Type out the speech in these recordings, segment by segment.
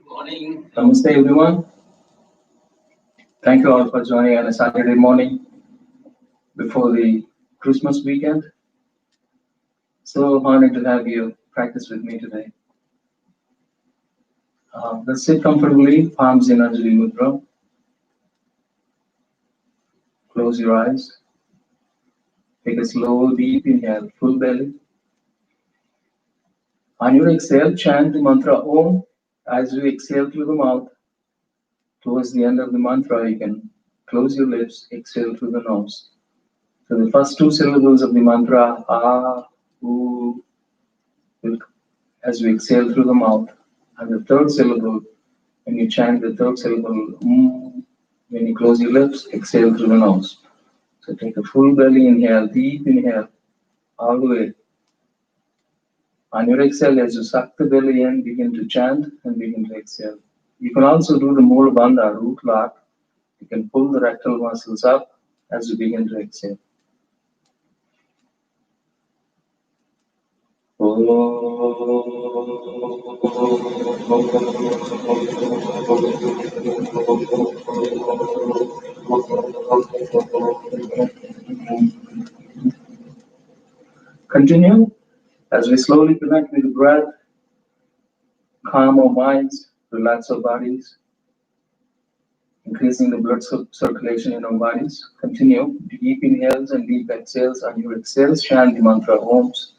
Morning. Namaste, everyone. Thank you all for joining on a Saturday morning before the Christmas weekend. So honored to have you practice with me today. Let's sit comfortably, palms in Anjali Mudra. Close your eyes. Take a slow, deep inhale, full belly. On your exhale, chant the mantra Om. As you exhale through the mouth, towards the end of the mantra, you can close your lips, exhale through the nose. So the first two syllables of the mantra, Ah, U, as we exhale through the mouth, and the third syllable, when you chant the third syllable, when you close your lips, exhale through the nose. So take a full belly inhale, deep inhale, all the way. On your exhale, as you suck the belly in, begin to chant and begin to exhale. You can also do the Mula Bandha, root lock. You can pull the rectal muscles up as you begin to exhale. Continue as we slowly connect with the breath, calm our minds, relax our bodies, increasing the blood circulation in our bodies. Continue deep inhales and deep exhales. On your exhales, chant the mantra Oms.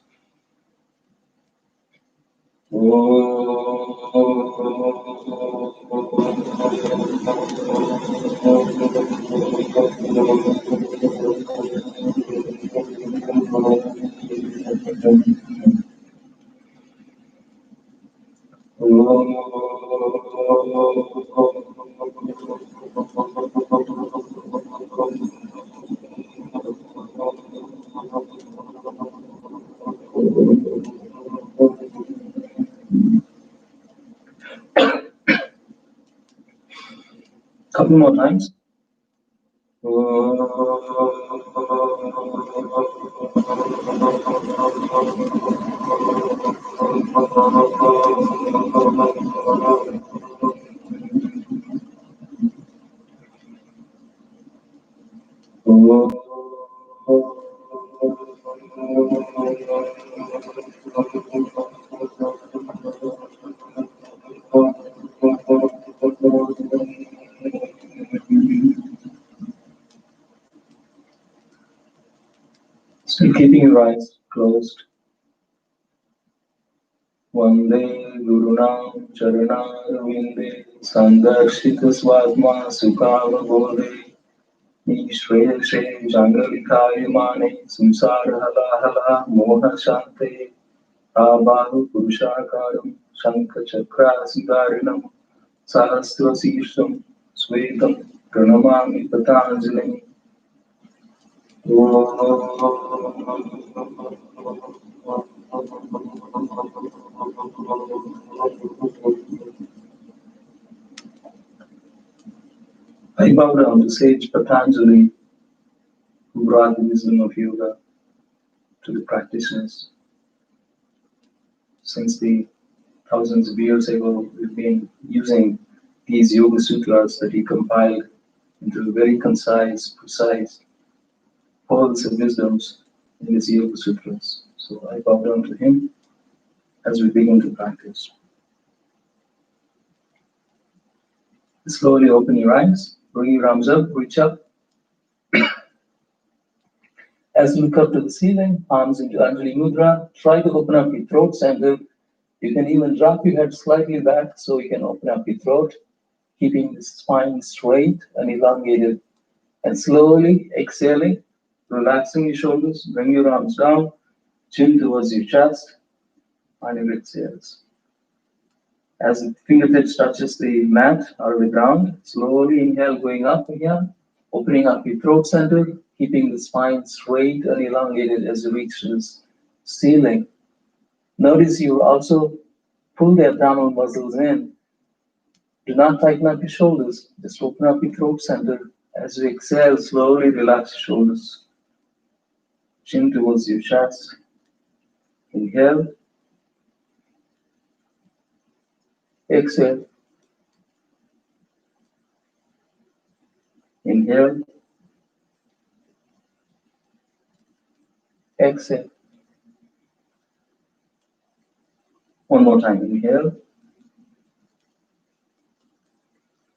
Couple more times. Still keeping your eyes closed. Vande Gurunam Charanarvinde Sandarshita Swadma Sukava Bodhe Nishre Shre Jangalikaya Mane Samsara Hala Hala Moha Shante Abharu Purushakaram Shankha Chakra Siddharinam Sahasra Sirsham Svetam Pranamami Patanjali. bow down to sage Patanjali, who brought the wisdom of yoga to the practitioners. Since the thousands of years ago, we've been using these yoga sutras that he compiled into very concise, precise pearls of wisdoms in his yoga sutras. So I bow down to him as we begin to practice. Slowly open your eyes, bring your arms up, reach up. As you look up to the ceiling, palms into Anjali Mudra, try to open up your throat center. You can even drop your head slightly back so you can open up your throat, keeping the spine straight and elongated. And slowly exhaling, relaxing your shoulders, bring your arms down, chin towards your chest, and your exhales. As the fingertips touches the mat or the ground, slowly inhale, going up again, opening up your throat center, keeping the spine straight and elongated as you reach this ceiling. Notice you also pull the abdominal muscles in. Do not tighten up your shoulders. Just open up your throat center. As you exhale, slowly relax your shoulders. Chin towards your chest. Inhale. Exhale. Inhale. Exhale. One more time. Inhale.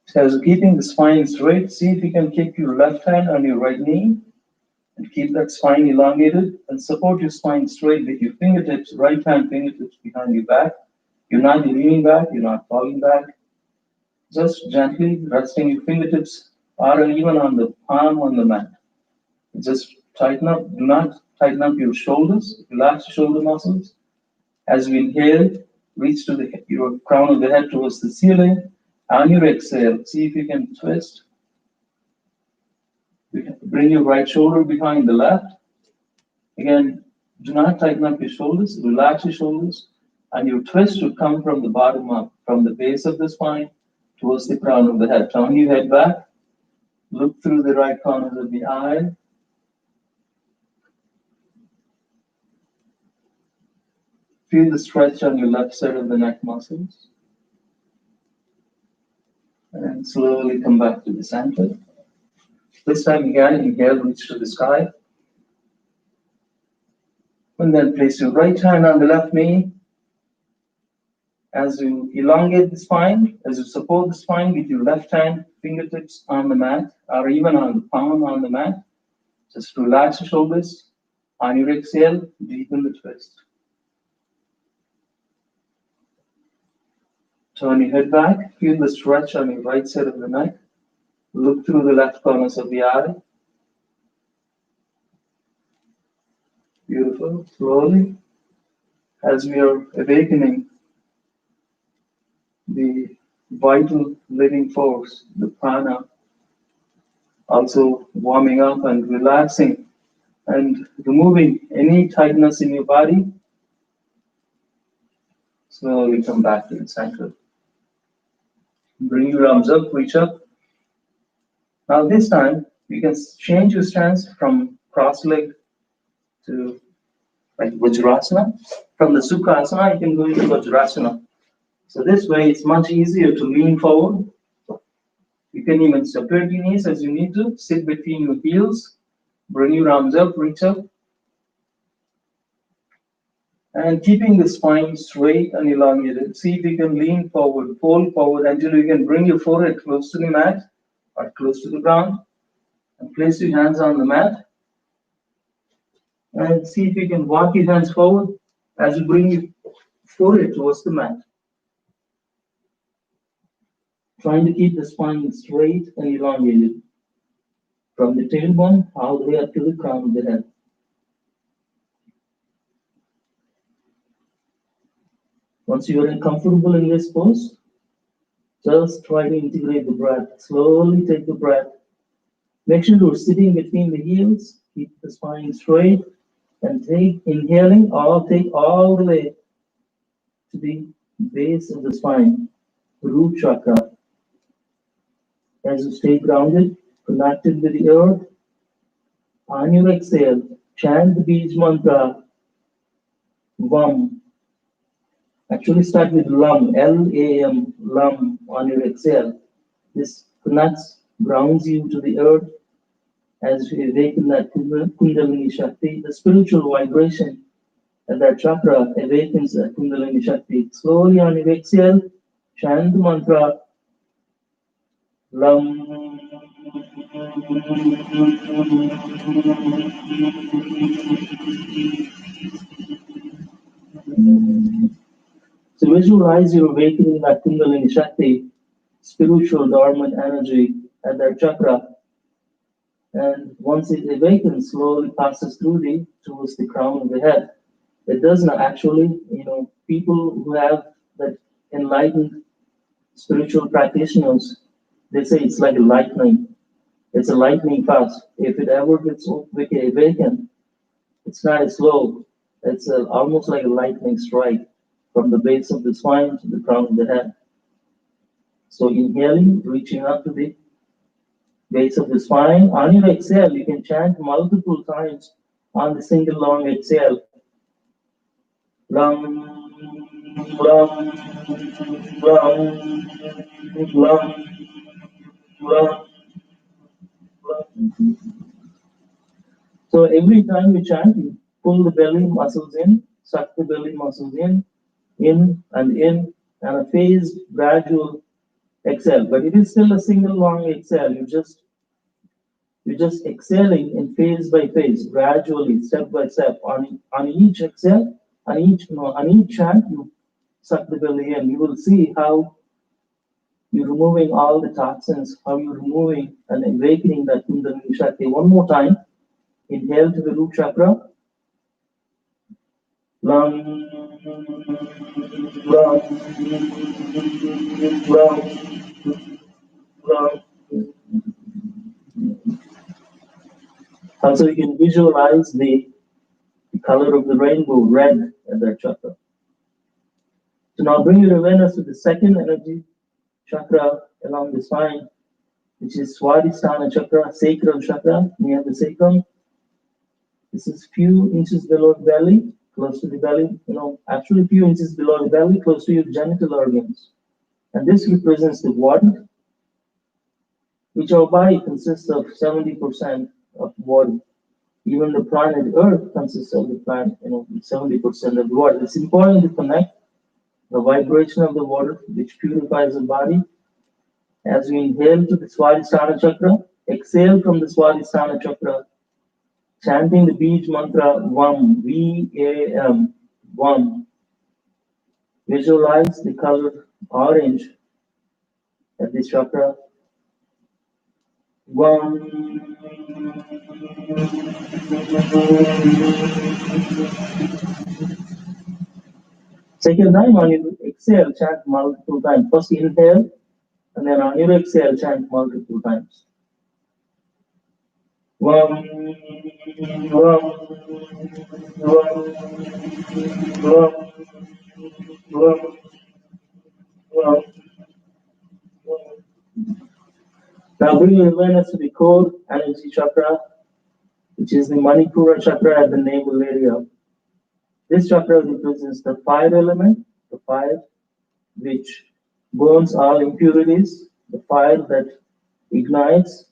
So as you're keeping the spine straight, see if you can keep your left hand on your right knee and keep that spine elongated and support your spine straight with your fingertips, right hand fingertips behind your back. You're not leaning back, you're not falling back. Just gently resting your fingertips or even on the palm on the mat. Just tighten up, do not tighten up your shoulders, relax your shoulder muscles. As we inhale, reach to your crown of the head towards the ceiling. On your exhale, see if you can twist. Bring your right shoulder behind the left. Again, do not tighten up your shoulders, relax your shoulders, and your twist should come from the bottom up, from the base of the spine towards the crown of the head. Turn your head back, look through the right corners of the eye. Feel the stretch on your left side of the neck muscles. And slowly come back to the center. This time again, inhale, reach to the sky. And then place your right hand on the left knee. As you elongate the spine, as you support the spine with your left hand, fingertips on the mat, or even on the palm on the mat, just relax your shoulders. On your exhale, deepen the twist. Turn your head back, feel the stretch on your right side of the neck. Look through the left corners of the eye. Beautiful. Slowly, as we are awakening the vital living force, the prana, also warming up and relaxing and removing any tightness in your body. Slowly come back to the center. Bring your arms up, reach up. Now this time, you can change your stance from cross-legged to like Vajrasana. From the Sukhasana, you can go into Vajrasana. So this way, it's much easier to lean forward. You can even separate your knees as you need to. Sit between your heels. Bring your arms up, reach up. And keeping the spine straight and elongated. See if you can lean forward, fold forward until you can bring your forehead close to the mat or close to the ground. And place your hands on the mat. And see if you can walk your hands forward as you bring your forehead towards the mat. Trying to keep the spine straight and elongated. From the tailbone all the way up to the crown of the head. Once you are comfortable in this pose, just try to integrate the breath. Slowly take the breath. Make sure you're sitting between the heels. Keep the spine straight. And take inhaling, take all the way to the base of the spine, root chakra. As you stay grounded, connected with the earth, on your exhale, chant the beach mantra, VAM. Actually start with LUM, L-A-M, LUM on your exhale. This connects, grounds you to the earth as you awaken that Kundalini Shakti. The spiritual vibration at that chakra awakens that Kundalini Shakti. Slowly on your exhale, chant the mantra, LUM. So visualize your awakening that Kundalini Shakti, spiritual dormant energy at that chakra, and once it awakens, slowly passes through towards the crown of the head. It does not actually, people who have that enlightened spiritual practitioners, they say it's like a lightning. It's a lightning fast. If it ever gets awakened, it's not as slow. It's almost like a lightning strike from the base of the spine to the crown of the head. So inhaling, reaching up to the base of the spine. On your exhale, you can chant multiple times on the single long exhale. Lam, lam, lam, lam, lam, lam. So every time you chant, you pull the belly muscles in, suck the belly muscles in, and a phased, gradual exhale. But it is still a single long exhale. You're just exhaling in phase by phase, gradually, step by step. On each exhale, on each chant, you suck the belly in. You will see how you're removing all the toxins, how you're removing and awakening that Kundalini Shakti. One more time. Inhale to the root chakra. Lam, lam, lam, lam. Also, you can visualize the color of the rainbow, red, at that chakra. So now bring your awareness to the second energy chakra along the spine, which is Swadhisthana chakra, sacral chakra, near the sacrum. This is few inches below the belly, close to the belly, actually few inches below the belly, close to your genital organs. And this represents the water, which our body consists of 70% of water. Even the planet Earth consists of the planet, 70% of water. It's important to connect the vibration of the water, which purifies the body. As we inhale to the Swadhisthana chakra, exhale from the Swadhisthana chakra, chanting the Bij mantra VAM, V-A-M, VAM. Visualize the color orange at this chakra. VAM. Second time on your exhale, chant multiple times. First inhale, and then on your exhale, chant multiple times. Vam, vam, vam, vam, vam, vam. Now bring your awareness to the core energy chakra, which is the Manipura chakra at the navel area. This chakra represents the fire element, the fire which burns all impurities, the fire that ignites.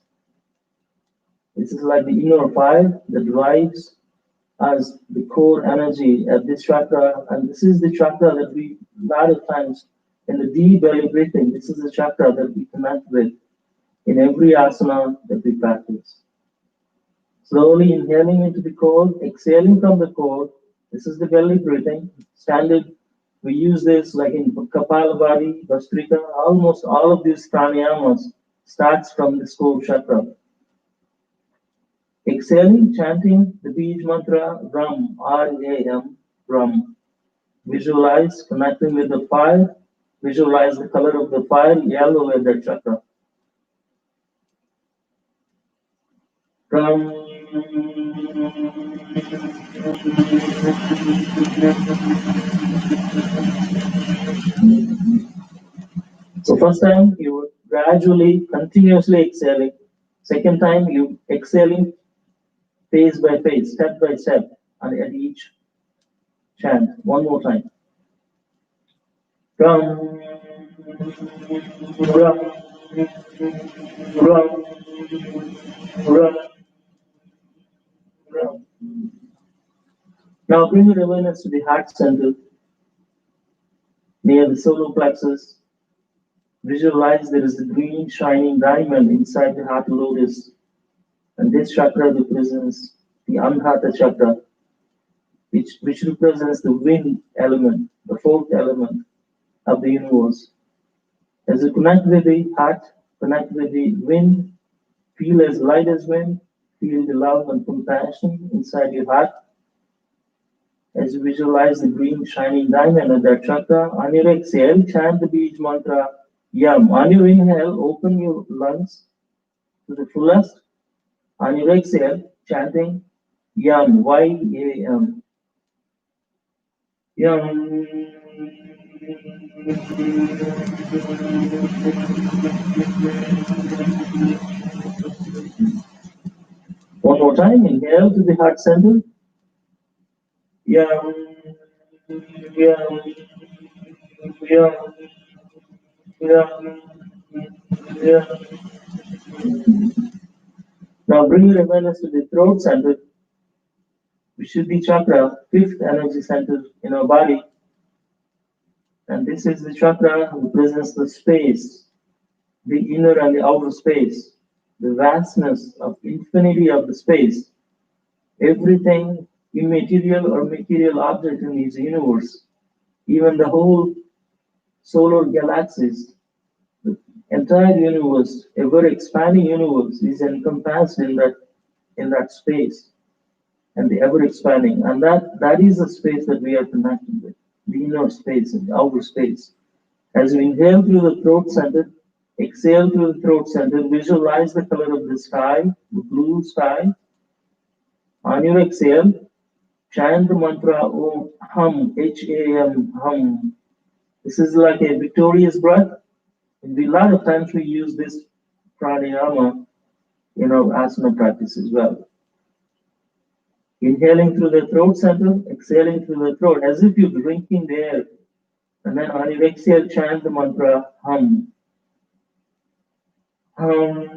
This is like the inner fire that drives as the core energy at this chakra. And this is the chakra that we, a lot of times, in the deep belly breathing, this is the chakra that we connect with in every asana that we practice. Slowly inhaling into the core, exhaling from the core. This is the belly breathing. Standard, we use this like in Kapalabhati, Vastrika, almost all of these pranayamas starts from this core chakra. Exhaling, chanting the Bij mantra, Ram, R-A-M, Ram. Visualize connecting with the fire. Visualize the color of the fire, yellow at that chakra. Ram. So first time you gradually, continuously exhaling. Second time, you exhaling phase by phase, step by step, and at each chant. One more time. Ram, ram, ram, ram, ram. Now bring your awareness to the heart center near the solar plexus. Visualize there is a green shining diamond inside the heart lotus, and this chakra represents the Anahata chakra, which represents the wind element, the fourth element of the universe. As you connect with the heart, connect with the wind, feel as light as wind, feel the love and compassion inside your heart. As you visualize the green shining diamond of that chakra, on your exhale, chant the Bij mantra Yam. On your inhale, open your lungs to the fullest. On your exhale, chanting Yam, Y-A-M. Yam. One more time, inhale to the heart center. Yam, yam, yam, yam, yam. Now bring your awareness to the throat center, Vishuddhi chakra, fifth energy center in our body. And this is the chakra that represents the space, the inner and the outer space, the vastness of infinity of the space. Everything immaterial or material object in this universe, even the whole solar galaxies, the entire universe, ever expanding universe is encompassed in that space and the ever expanding. And that is the space that we are connected with, the inner space and the outer space. As we inhale through the throat center, exhale through the throat center, visualize the color of the sky, the blue sky. On your exhale, chant the mantra Om Hum, H-A-M, Hum. This is like a victorious breath. And a lot of times we use this pranayama in our asana practice as well. Inhaling through the throat center, exhaling through the throat, as if you're drinking the air. And then on your exhale, chant the mantra Hum. Hum.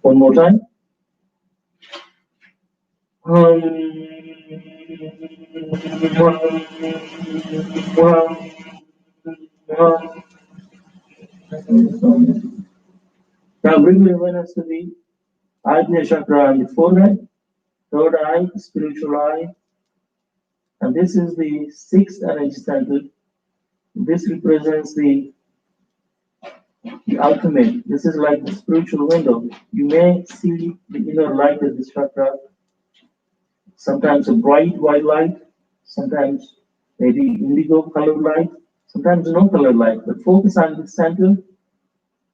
One more time. Hum. Now bring your awareness to the Ajna chakra on the forehead, third eye, spiritual eye, and this is the sixth energy center. This represents the ultimate. This is like the spiritual window. You may see the inner light of this chakra, sometimes a bright white light, sometimes maybe indigo colored light, sometimes no colored light, but focus on the center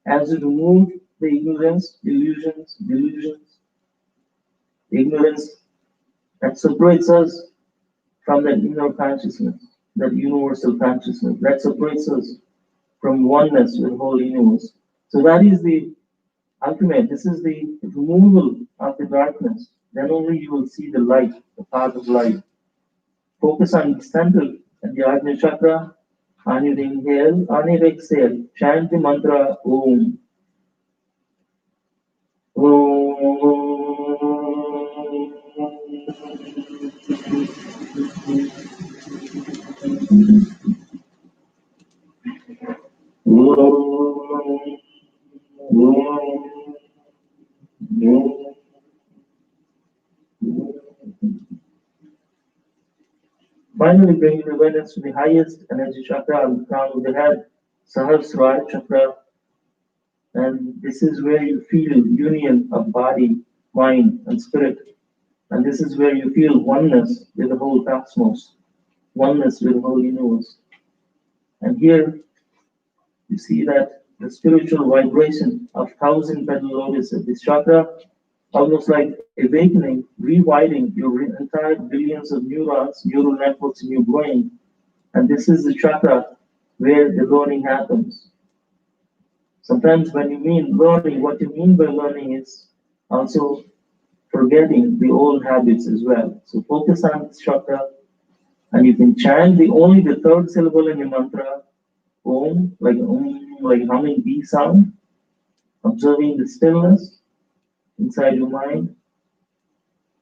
as you remove the ignorance, illusions, delusions, the ignorance that separates us from that inner consciousness, that universal consciousness, that separates us from oneness with the whole universe. So that is the ultimate. This is the removal of the darkness. Then only you will see the light, the path of light. Focus on the center and the Ajna chakra. On your inhale, on your exhale, chant the mantra Om. Finally, bring your awareness to the highest energy chakra on the crown of the head, Sahasrara chakra. And this is where you feel union of body, mind, and spirit. And this is where you feel oneness with the whole cosmos, oneness with the whole universe. And here you see that the spiritual vibration of 1,000 petal lotus of this chakra almost like awakening, rewiring your entire billions of neurons, neural networks in your brain. And this is the chakra where the learning happens. Sometimes when you mean learning, what you mean by learning is also forgetting the old habits as well. So focus on this chakra, and you can chant only the third syllable in your mantra, Om, like humming bee sound, observing the stillness inside your mind,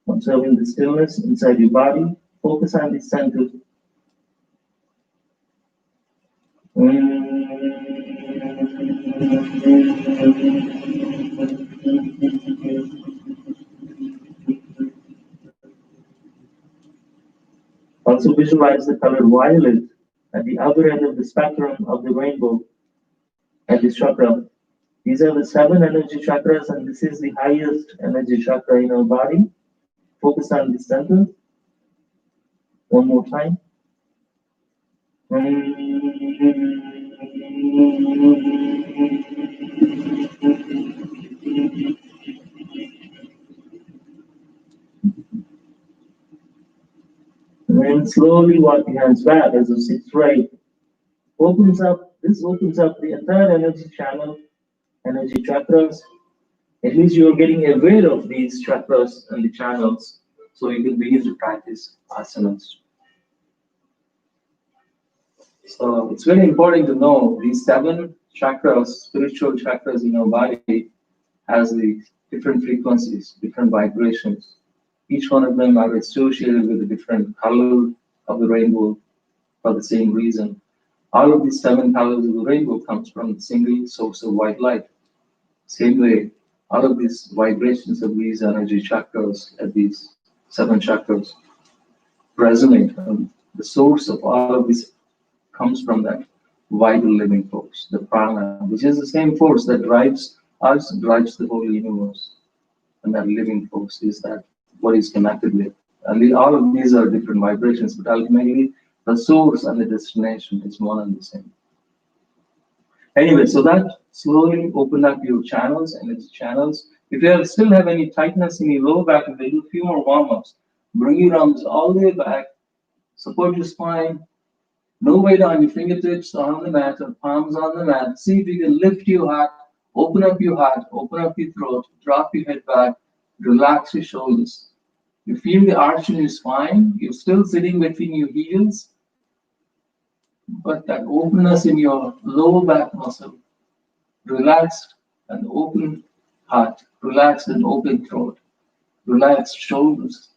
observing the stillness inside your body. Focus on the center. Also visualize the color violet at the other end of the spectrum of the rainbow at this chakra. These are the 7 energy chakras, and this is the highest energy chakra in our body. Focus on the center. One more time. And then slowly walk your hands back as you sit straight. This opens up the entire energy channel, energy chakras. At least you are getting aware of these chakras and the channels, so you can begin to practice asanas. So it's very important to know these 7 chakras, spiritual chakras in our body, has the different frequencies, different vibrations. Each one of them are associated with a different color of the rainbow for the same reason. All of these 7 colors of the rainbow comes from a single source of white light. Same way, all of these vibrations of these energy chakras, at these 7 chakras, resonate. And the source of all of this comes from that vital living force, the prana, which is the same force that drives us, drives the whole universe. And that living force is that what is connected with. And all of these are different vibrations, but ultimately the source and the destination is one and the same. Anyway, so that slowly open up your channels, energy channels. If you still have any tightness in your lower back, we'll do a few more warm-ups. Bring your arms all the way back, support your spine, no weight on your fingertips on the mat or palms on the mat. See if you can lift your heart, open up your heart, open up your throat, drop your head back, relax your shoulders. You feel the arch in your spine, you're still sitting between your heels, but that openness in your lower back muscle, relaxed and open heart, relaxed and open throat, relaxed shoulders,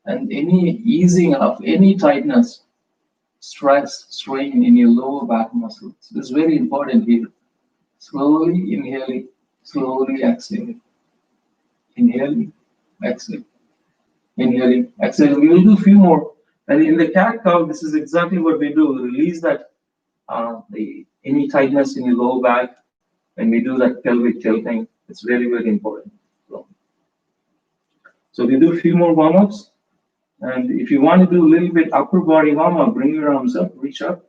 and any easing of any tightness, stress, strain in your lower back muscles. This is very important here. Slowly inhaling, slowly exhaling. Inhaling, exhaling. Inhaling, exhaling. We will do a few more. And in the cat cow, this is exactly what we do. Release that any tightness in your lower back, and we do that pelvic tilting. It's very, very important. So we do a few more warm-ups. And if you want to do a little bit upper body warm-up, bring your arms up, reach up.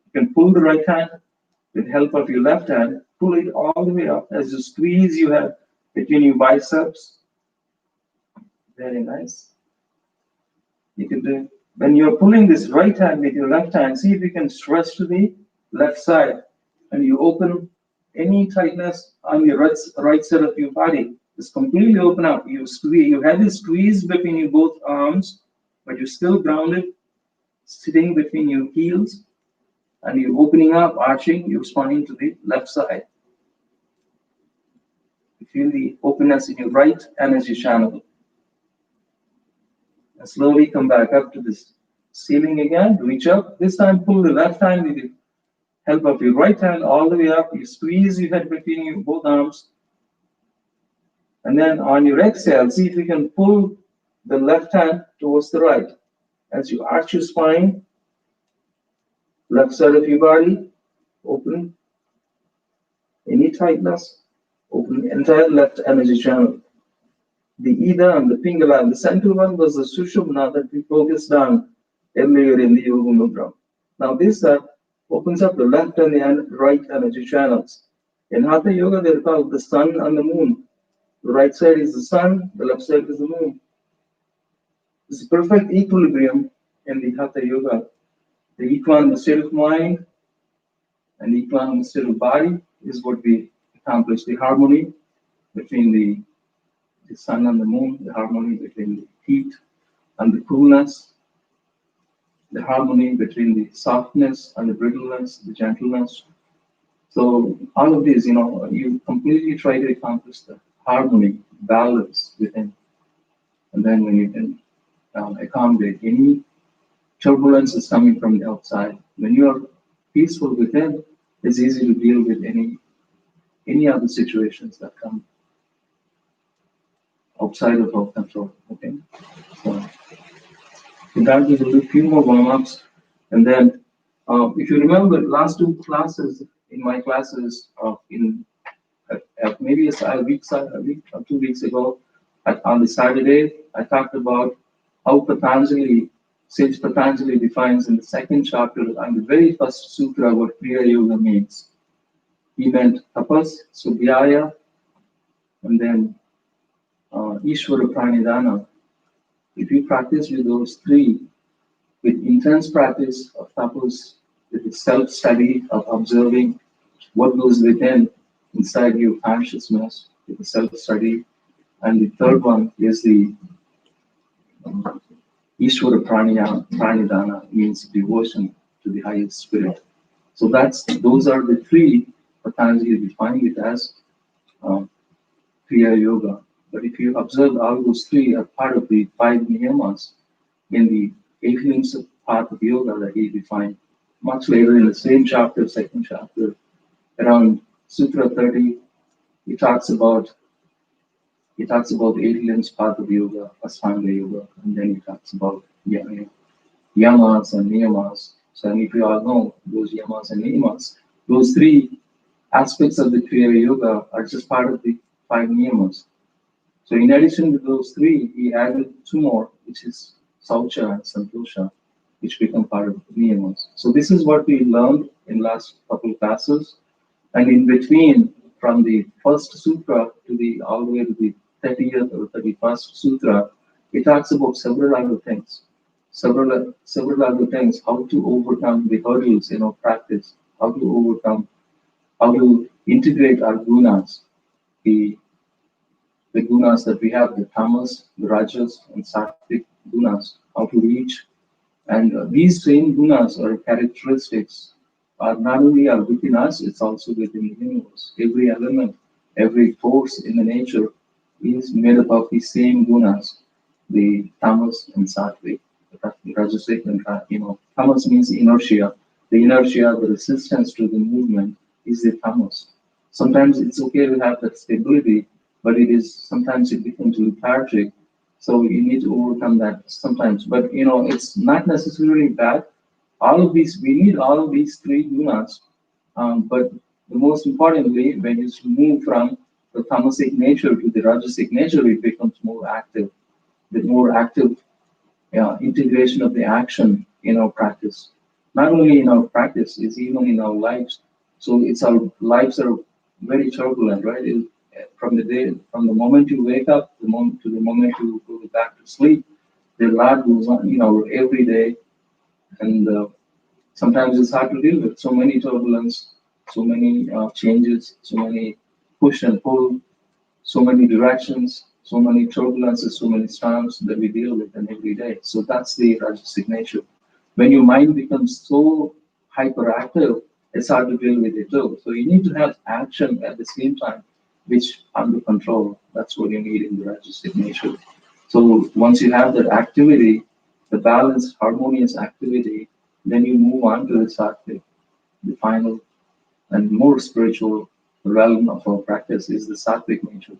You can pull the right hand with help of your left hand. Pull it all the way up as you squeeze your head between your biceps. Very nice. You can do, when you're pulling this right hand with your left hand, see if you can stretch to the left side. And you open any tightness on your right side of your body. Just completely open up. You squeeze, your head is squeezed between your both arms, but you're still grounded, sitting between your heels, and you're opening up, arching your spine to the left side. You feel the openness in your right energy channel. And slowly come back up to this ceiling again, reach up. This time pull the left hand with the help of your right hand all the way up. You squeeze your head between your both arms. And then on your exhale, see if you can pull the left hand towards the right. As you arch your spine, left side of your body, open. Any tightness, open the entire left energy channel. The Ida and the Pingala, the central one was the Sushumna that we focused on earlier in the Yoga Mudra. Now this opens up the left and the right energy channels. In Hatha Yoga, they're called the sun and the moon. The right side is the sun, the left side is the moon. This perfect equilibrium in the Hatha Yoga. The equanimous state of mind and the equanimous state of body is what we accomplish. The harmony between the sun and the moon, the harmony between the heat and the coolness, the harmony between the softness and the brittleness, the gentleness. So all of these, you completely try to accomplish the harmony, balance within, and then when you can accommodate any turbulence is coming from the outside. When you are peaceful within, it's easy to deal with any other situations that come outside of our control. Okay, so with that we will do a few more warm-ups, and then if you remember last two classes in my classes in maybe a week or 2 weeks ago, on the Saturday, I talked about how Sage Patanjali defines in the second chapter and the very first sutra what Kriya Yoga means. He meant tapas, subhyaya, and then Ishvara Pranidhana. If you practice with those three, with intense practice of tapas, with self-study of observing what goes within inside your consciousness, with the self-study, and the third one is the Ishvara Pranidhana, means devotion to the highest spirit. So those are the three Patanjali defined it as Kriya Yoga. But if you observe all those three are part of the five niyamas in the 18th part of yoga that he defined much later in the same chapter, second chapter, around Sutra 30, he talks about the 18th part of yoga, Ashtanga yoga, and then he talks about yamas and niyamas. So and if you all know those yamas and niyamas, those three aspects of the Kriya Yoga are just part of the five niyamas. So in addition to those three, he added two more, which is Saucha and Santosha, which become part of the niyamas. So this is what we learned in last couple classes. And in between, from the first sutra to all the way to the 30th or 31st sutra, it talks about several other things. Several other things, how to overcome the hurdles in our practice, how to integrate our gunas, the gunas that we have, the tamas, the rajas, and sattvic gunas, how to reach. And these same gunas or characteristics are not only are within us, it's also within the universe. Every element, every force in the nature is made up of the same gunas, the tamas and sattvic, the rajasic and tamas means inertia. The inertia, the resistance to the movement is the tamas. Sometimes it's okay to have that stability, but sometimes it becomes lethargic. So you need to overcome that sometimes. But it's not necessarily bad. We need all of these three gunas. But the most importantly, when you move from the tamasic nature to the rajasic nature, it becomes more active. The more active integration of the action in our practice. Not only in our practice, it's even in our lives. So our lives are very turbulent, right? From the moment you wake up, to the moment you go back to sleep, the lot goes on, every day, and sometimes it's hard to deal with. So many turbulence, so many changes, so many push and pull, so many directions, so many turbulences, so many storms that we deal with in every day. So that's the rajasic nature. When your mind becomes so hyperactive, it's hard to deal with it too. So you need to have action at the same time, which under control. That's what you need in the rajasic nature. So once you have that activity, the balanced, harmonious activity, then you move on to the sattvic. The final and more spiritual realm of our practice is the sattvic nature,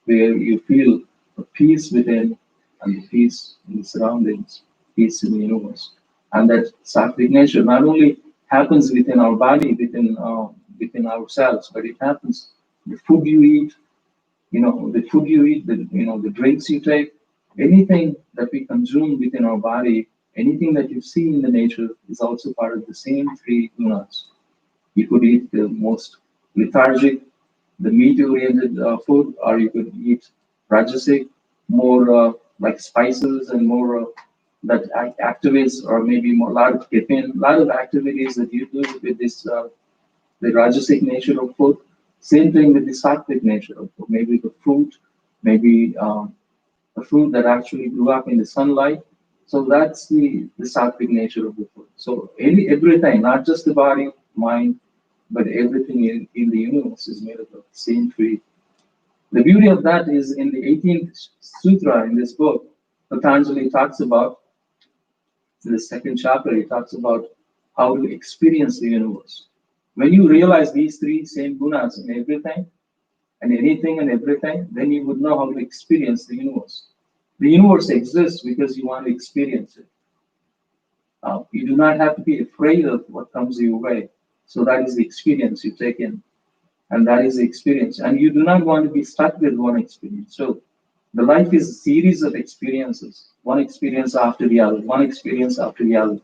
where you feel a peace within and the peace in the surroundings, peace in the universe. And that sattvic nature not only happens within our body, within ourselves, but it happens the food you eat, the drinks you take, anything that we consume within our body, anything that you see in the nature is also part of the same three gunas. You could eat the most lethargic, the meat-oriented food, or you could eat rajasic, more like spices and more that activates, or maybe more lot of caffeine, lot of activities that you do with this the rajasic nature of food. Same thing with the sattvic nature of food. Maybe the fruit, maybe a fruit that actually grew up in the sunlight. So that's the sattvic nature of the food. So everything, not just the body, mind, but everything in the universe is made up of the same three. The beauty of that is in the 18th sutra in this book, Patanjali talks about, in the second chapter, he talks about how to experience the universe. When you realize these three same gunas in everything, and anything and everything, then you would know how to experience the universe. The universe exists because you want to experience it. You do not have to be afraid of what comes your way. So that is the experience you take in, and that is the experience. And you do not want to be stuck with one experience. So the life is a series of experiences, one experience after the other, one experience after the other.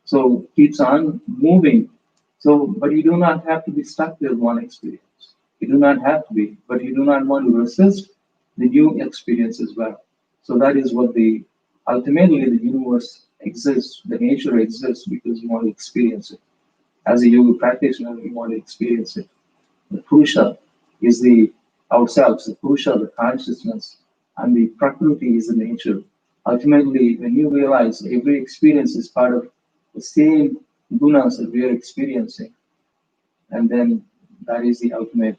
So keeps on moving. So, but you do not have to be stuck with one experience. You do not have to be, but you do not want to resist the new experience as well. So that is what the ultimately the universe exists, the nature exists because you want to experience it. As a yoga practitioner, you want to experience it. The Purusha is the ourselves, the Purusha, the consciousness, and the Prakriti is the nature. Ultimately, when you realize every experience is part of the same gunas that we are experiencing, and then that is the ultimate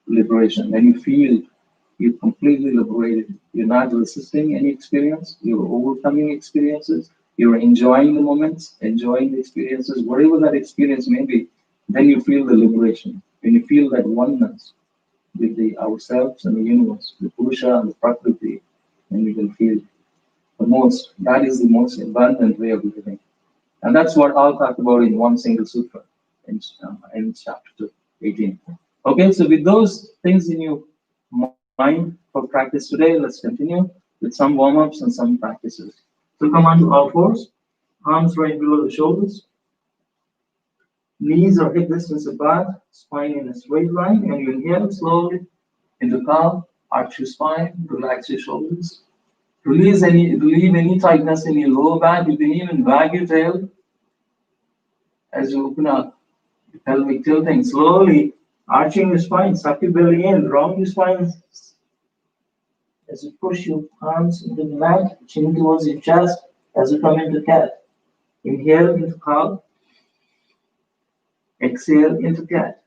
liberation. When you feel you're completely liberated, you're not resisting any experience, you're overcoming experiences, you're enjoying the moments, enjoying the experiences, whatever that experience may be, then you feel the liberation. When you feel that oneness with the ourselves and the universe, the Purusha and the Prakriti, then you can feel that is the most abundant way of living. And that's what I'll talk about in one single sutra in chapter 18. Okay, so with those things in your mind for practice today, let's continue with some warm-ups and some practices. So come on to all fours, arms right below the shoulders, knees or hip distance apart, spine in a straight line, and you inhale slowly into calm, arch your spine, relax your shoulders. Relieve any tightness in your lower back. You can even wag your tail as you open up. Pelvic tilting slowly, arching your spine, suck your belly in, round your spine as you push your arms into the mat, chin towards your chest as you come into cat. Inhale into cow, exhale into cat.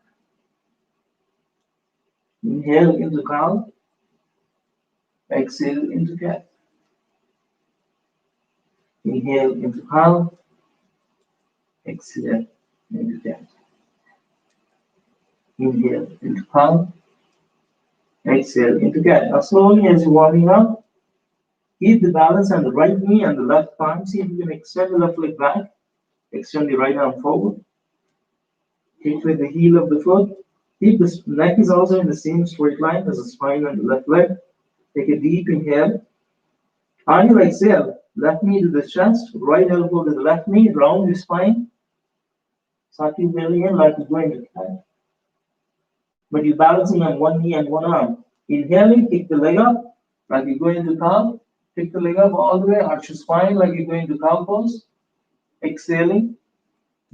Inhale into cow, exhale into cat. Inhale into cow, exhale into cat. Inhale into cow, exhale into cat. Now slowly as you're warming up, keep the balance on the right knee and the left palm. See if you can extend the left leg back. Extend the right arm forward. Hit with the heel of the foot. Keep the neck is also in the same straight line as the spine and the left leg. Take a deep inhale. On your exhale, left knee to the chest, right elbow to the left knee, round your spine. Suck your belly in like you're going to cat. But you're balancing on one knee and one arm. Inhaling, kick the leg up like you're going to cow. Kick the leg up all the way, arch your spine like you're going to cow pose. Exhaling,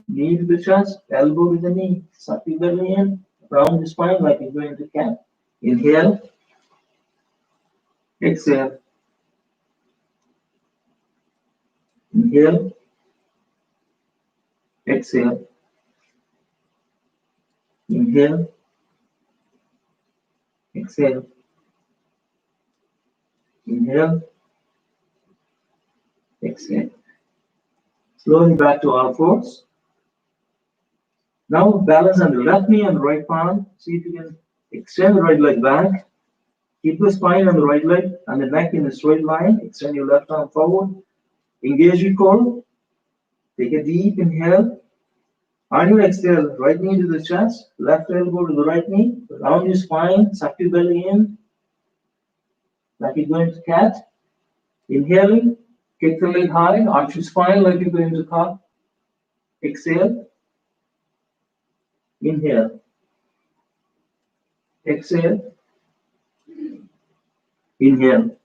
knee to the chest, elbow to the knee. Suck your belly in, round your spine like you're going to cat. Inhale, exhale. Inhale, exhale. Inhale, exhale. Inhale, exhale. Slowly back to all fours. Now balance on the left knee and the right palm. See if you can extend the right leg back. Keep the spine on the right leg and the neck in a straight line. Extend your left arm forward. Engage your core. Take a deep inhale. On your exhale, right knee to the chest, left elbow to the right knee. Round your spine, suck your belly in. Like you're going to cat. Inhaling, kick the leg high, arch your spine like you're going to cow. Exhale. Inhale. exhale, inhale,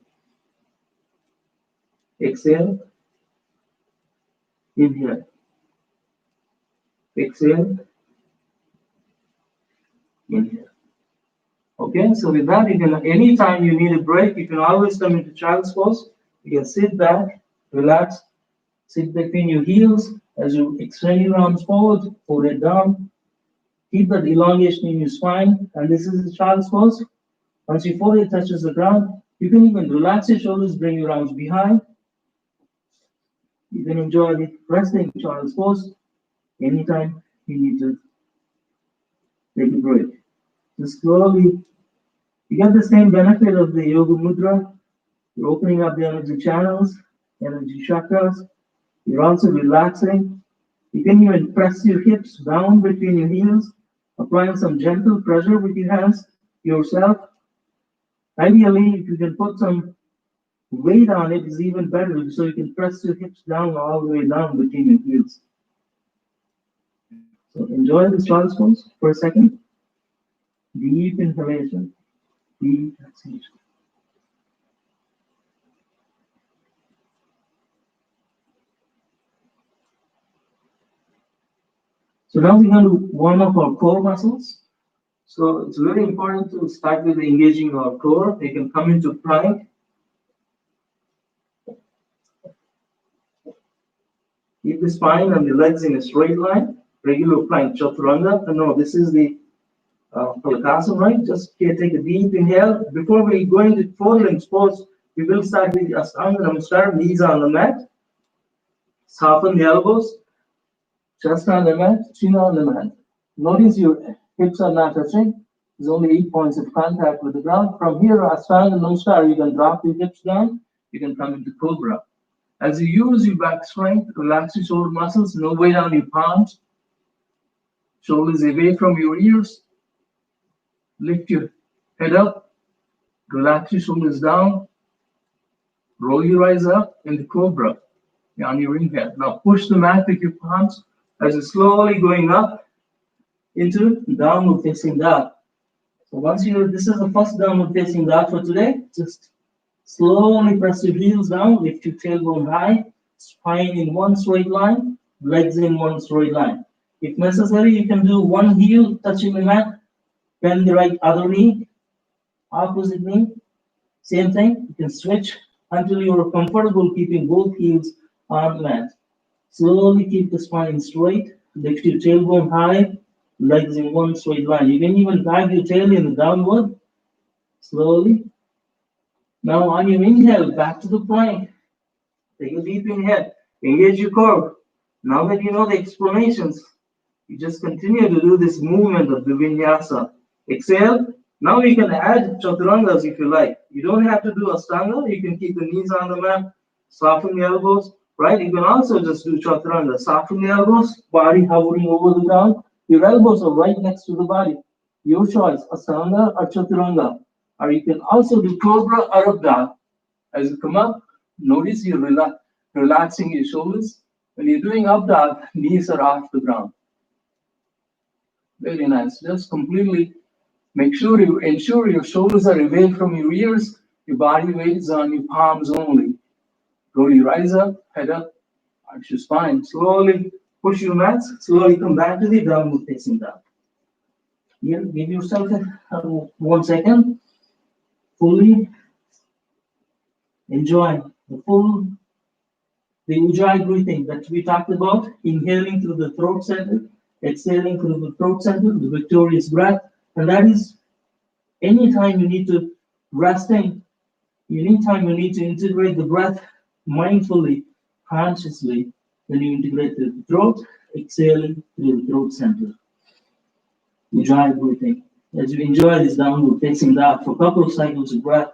exhale, inhale, exhale, inhale. Okay, so with that, you can, anytime you need a break, you can always come into child's pose. You can sit back, relax, sit between your heels as you extend your arms forward, forehead down. Keep that elongation in your spine, and this is the child's pose. Once your forehead touches the ground, you can even relax your shoulders, bring your arms behind. You can enjoy the resting child's pose anytime you need to take a break. Just slowly, you get the same benefit of the yoga mudra. You're opening up the energy channels, energy chakras. You're also relaxing. You can even press your hips down between your heels, applying some gentle pressure with your hands yourself. Ideally, if you can put some weight on it, is even better, so you can press your hips down all the way down between your heels. So enjoy this child's pose for a second. Deep inhalation, deep exhalation. So now we're going to warm up our core muscles. So it's very important to start with engaging our core. You can come into plank. Keep the spine and the legs in a straight line. Regular plank, chaturanga. No, this is the Palakasana, right? Just take a deep inhale. Before we go into four limbs pose, we will start with Ashtanga Namaskar, knees on the mat. Soften the elbows, chest on the mat, chin on the mat. Notice your hips are not touching. There's only 8 points of contact with the ground. From here, Ashtanga Namaskar, you can drop your hips down. You can come into Cobra. As you use your back strength, relax your shoulder muscles, no weight on your palms. Shoulders away from your ears. Lift your head up. Relax your shoulders down. Roll your eyes up in the Cobra on your inhale. Now push the mat with your palms as you're slowly going up into downward facing dog. So once this is the first downward facing dog for today. Just slowly press your heels down, lift your tailbone high, spine in one straight line, legs in one straight line. If necessary, you can do one heel touching the mat, bend the right other knee, opposite knee. Same thing, you can switch until you're comfortable keeping both heels on the mat. Slowly keep the spine straight, lift your tailbone high, legs in one straight line. You can even drag your tail in the downward, slowly. Now on your inhale, back to the plank. Take a deep inhale, engage your core. Now that you know the explanations, you just continue to do this movement of the vinyasa. Exhale. Now you can add chaturangas if you like. You don't have to do Ashtanga. You can keep the knees on the mat, soften the elbows, right? You can also just do chaturanga. Soften the elbows, body hovering over the ground. Your elbows are right next to the body. Your choice, Ashtanga or chaturanga. Or you can also do cobra or up dog. As you come up, notice you're relaxing your shoulders. When you're doing up dog, knees are off the ground. Very nice. Just completely make sure you ensure your shoulders are away from your ears. Your body weight is on your palms only. Roll your eyes up, head up, arch your spine. Slowly push your mats. Slowly come back to the downward facing dog. Here, give yourself 1 second. Fully enjoy the Ujjayi breathing that we talked about. Inhaling through the throat center, exhaling through the throat center, the victorious breath. And that is anytime you need to resting, anytime you need to integrate the breath mindfully, consciously, then you integrate the throat, exhaling through the throat center. Ujjayi breathing. As you enjoy this downward facing dog for a couple of cycles of breath.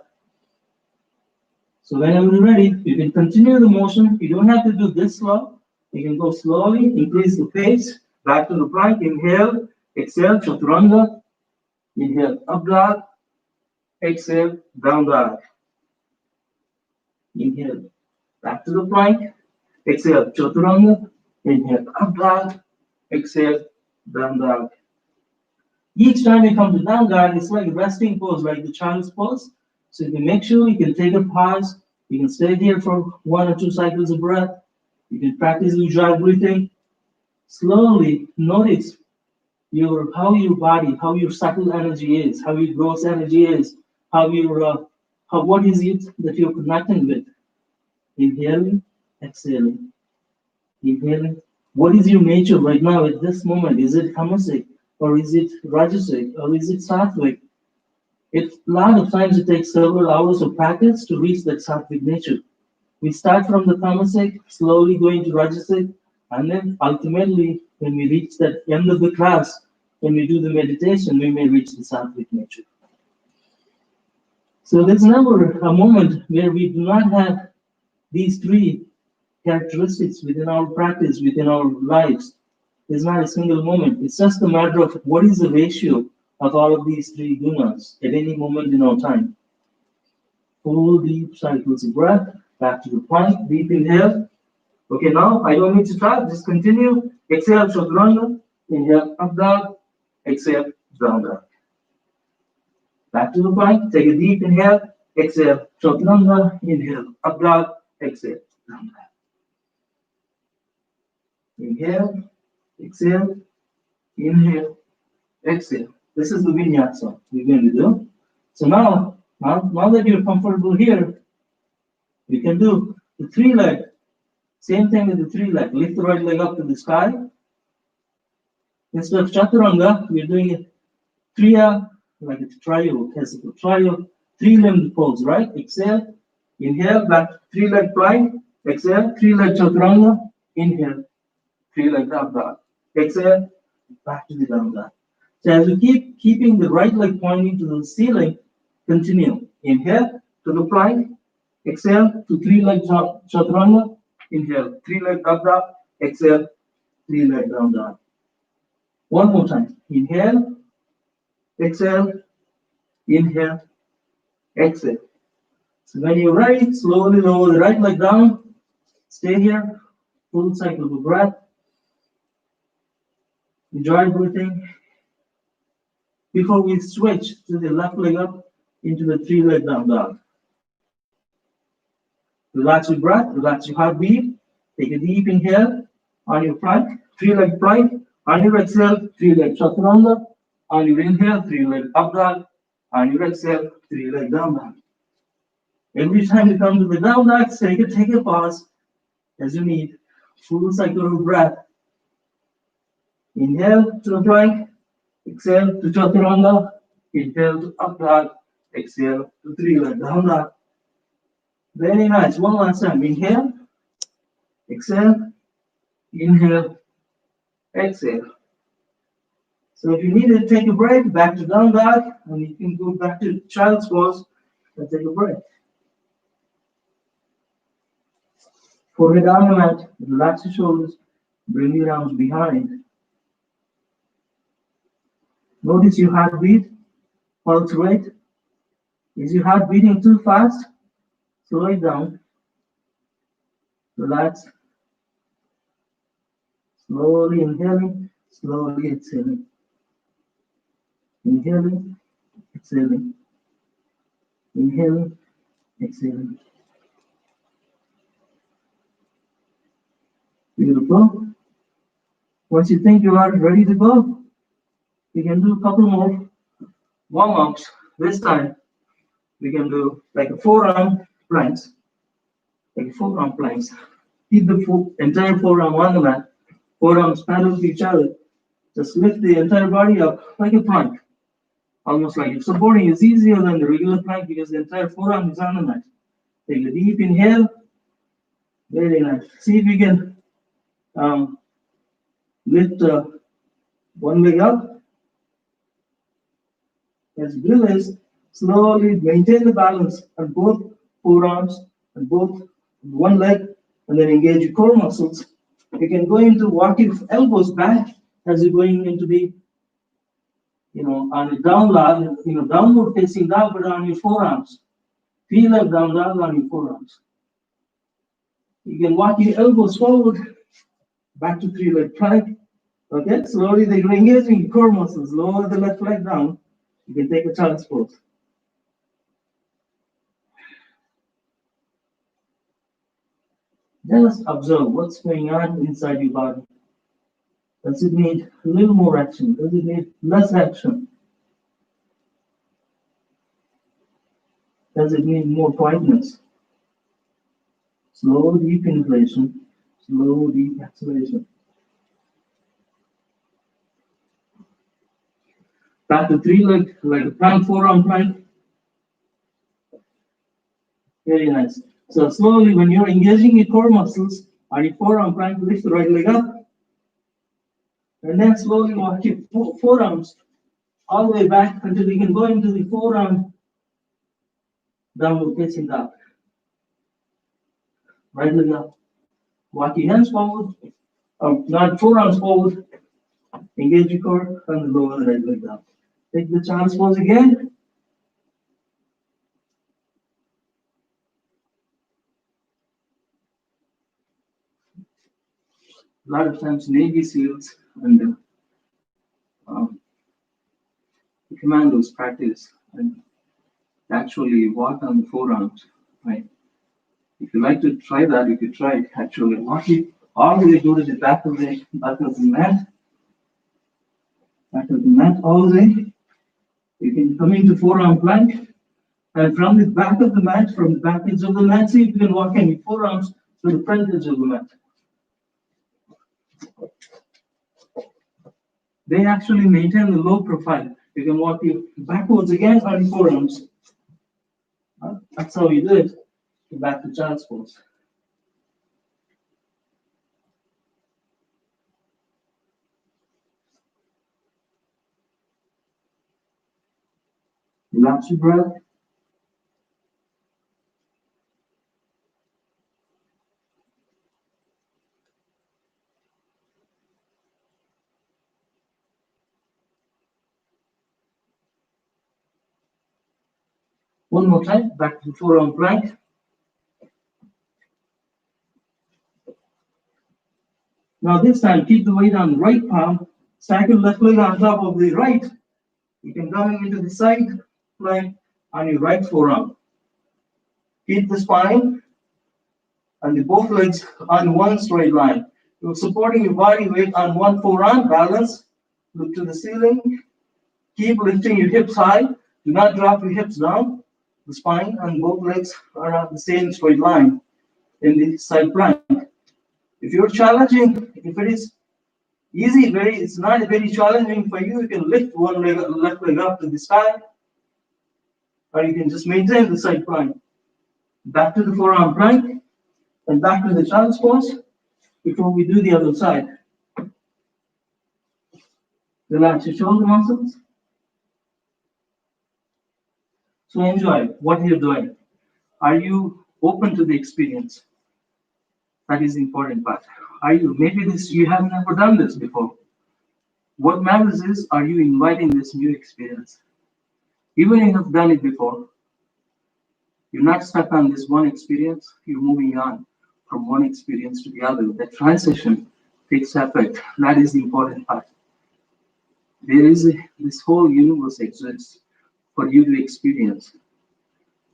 So whenever you're ready, you can continue the motion. You don't have to do this slow. You can go slowly, increase the pace. Back to the plank. Inhale, exhale, chaturanga. Inhale, up dog. Exhale, down dog. Inhale, back to the plank. Exhale, chaturanga. Inhale, up dog. Exhale, down dog. Each time you come to down dog, it's like a resting pose, like the child's pose. So you can make sure you can take a pause. You can stay here for 1 or 2 cycles of breath. You can practice ujjayi breathing. Slowly notice how your body, how your subtle energy is, how your gross energy is, what is it that you're connecting with. Inhaling, exhaling, inhaling. What is your nature right now at this moment? Is it tamasic, or is it rajasic, or is it sattvic? A lot of times it takes several hours of practice to reach that sattvic nature. We start from the tamasic, slowly going to rajasic, and then ultimately, when we reach that end of the class, when we do the meditation, we may reach the sattvic nature. So there's never a moment where we do not have these three characteristics within our practice, within our lives. There's not a single moment. It's just a matter of what is the ratio of all of these three gunas at any moment in our time. Full deep cycles of breath, back to the plank, deep inhale. Okay, now I don't need to talk, just continue. Exhale, chaturanga, inhale, up dog, exhale, down dog. Back to the plank, take a deep inhale, exhale, chaturanga, inhale, up dog, exhale, down dog. Inhale, exhale, inhale, exhale. This is the vinyasa we're going to do. So now that you're comfortable here, we can do the 3 leg. Same thing with the 3 leg. Lift the right leg up to the sky. Instead of chaturanga, we're doing it triya, like a trio, classical trio, 3-limbed pose, right? Exhale, inhale, back 3-leg plank, exhale, 3-leg chaturanga, inhale, 3-leg down dog. Exhale, back to the down dog. So as we keep keeping the right leg pointing to the ceiling, continue. Inhale to the plank, exhale to 3-leg chaturanga, inhale, 3-leg up dog, exhale, 3-leg down dog. One more time. Inhale, exhale, inhale, exhale. So when you're ready, slowly lower the right leg down. Stay here, full cycle of breath. Enjoy breathing. Before we switch to the left leg up into the 3-leg down dog. Relax your breath, relax your heartbeat. Take a deep inhale on your plank, 3-leg plank. On your exhale, 3-leg chaturanga. On your inhale, 3-leg up dog. On your exhale, 3-leg down dog. Every time you come to the down dog, take a pause as you need. Full cycle of breath. Inhale to the plank, exhale to chaturanga, inhale to up dog, exhale to 3-leg down dog. Very nice. One last time. Inhale, exhale, inhale, exhale. So if you need to take a break, back to down dog, and you can go back to child's pose and take a break. Forehead on the mat, relax your shoulders, bring your arms behind. Notice your heartbeat, pulse rate. Is your heart beating too fast? Slow it down. Relax. Slowly inhaling, slowly exhaling. Inhaling, exhaling. Inhaling, exhaling. Beautiful. Once you think you are ready to go, we can do a couple more warm-ups. This time, we can do like a forearm planks. Like forearm planks. Keep the entire forearm on the mat. Forearms parallel to each other. Just lift the entire body up like a plank. Almost like if supporting is easier than the regular plank because the entire forearm is on the mat. Take a deep inhale. Very nice. See if you can lift one leg up. As you do this, slowly maintain the balance on both forearms and both one leg, and then engage your core muscles. You can go into walk your elbows back as you're going into the, on the down dog, downward facing dog, but on your forearms. Feel like down dog on your forearms. You can walk your elbows forward, back to 3-leg plank, Okay, slowly they're engaging core muscles. Lower the left leg down. You can take a child's pose. Just observe what's going on inside your body. Does it need a little more action? Does it need less action? Does it need more quietness? Slow deep inhalation, slow deep exhalation. Back to three leg, like a plank, forearm plank. Very nice. So slowly, when you're engaging your core muscles on your forearm plank, lift the right leg up. And then slowly walk your forearms all the way back until you can go into the forearm downward facing dog. Right leg up. Walk your hands forward, not forearms forward. Engage your core and lower the right leg down. Take the child's pose again. A lot of times Navy SEALs and the commandos practice and actually walk on the forearms, right? If you like to try that, you could try it actually. Walk it all the way go to the back of the mat. Back of the mat all the way. You can come into forearm plank. And from the back of the mat, from the back edge of the mat, see if you can walk any forearms to the front edge of the mat. They actually maintain the low profile. You can walk you backwards again on your forearms. That's how you do it. Back to child's pose. Relax your breath. One more time, back to forearm plank. Now this time, keep the weight on the right palm. Stack your left leg on top of the right. You can come into the side plank on your right forearm. Keep the spine and the both legs on one straight line. You're supporting your body weight on one forearm, balance, look to the ceiling. Keep lifting your hips high. Do not drop your hips down. The spine and both legs are on the same straight line in the side plank. If you're challenging, if it is easy, it's not very challenging for you, you can lift one leg, left leg up to the sky, or you can just maintain the side plank. Back to the forearm plank, and back to the child's pose before we do the other side. Relax your shoulder muscles. So enjoy what you're doing. Are you open to the experience? That is the important part. Are you, maybe you have never done this before. What matters is, are you inviting this new experience? Even if you have done it before, you're not stuck on this one experience, you're moving on from one experience to the other. The transition takes effect. That is the important part. This whole universe exists for you to experience.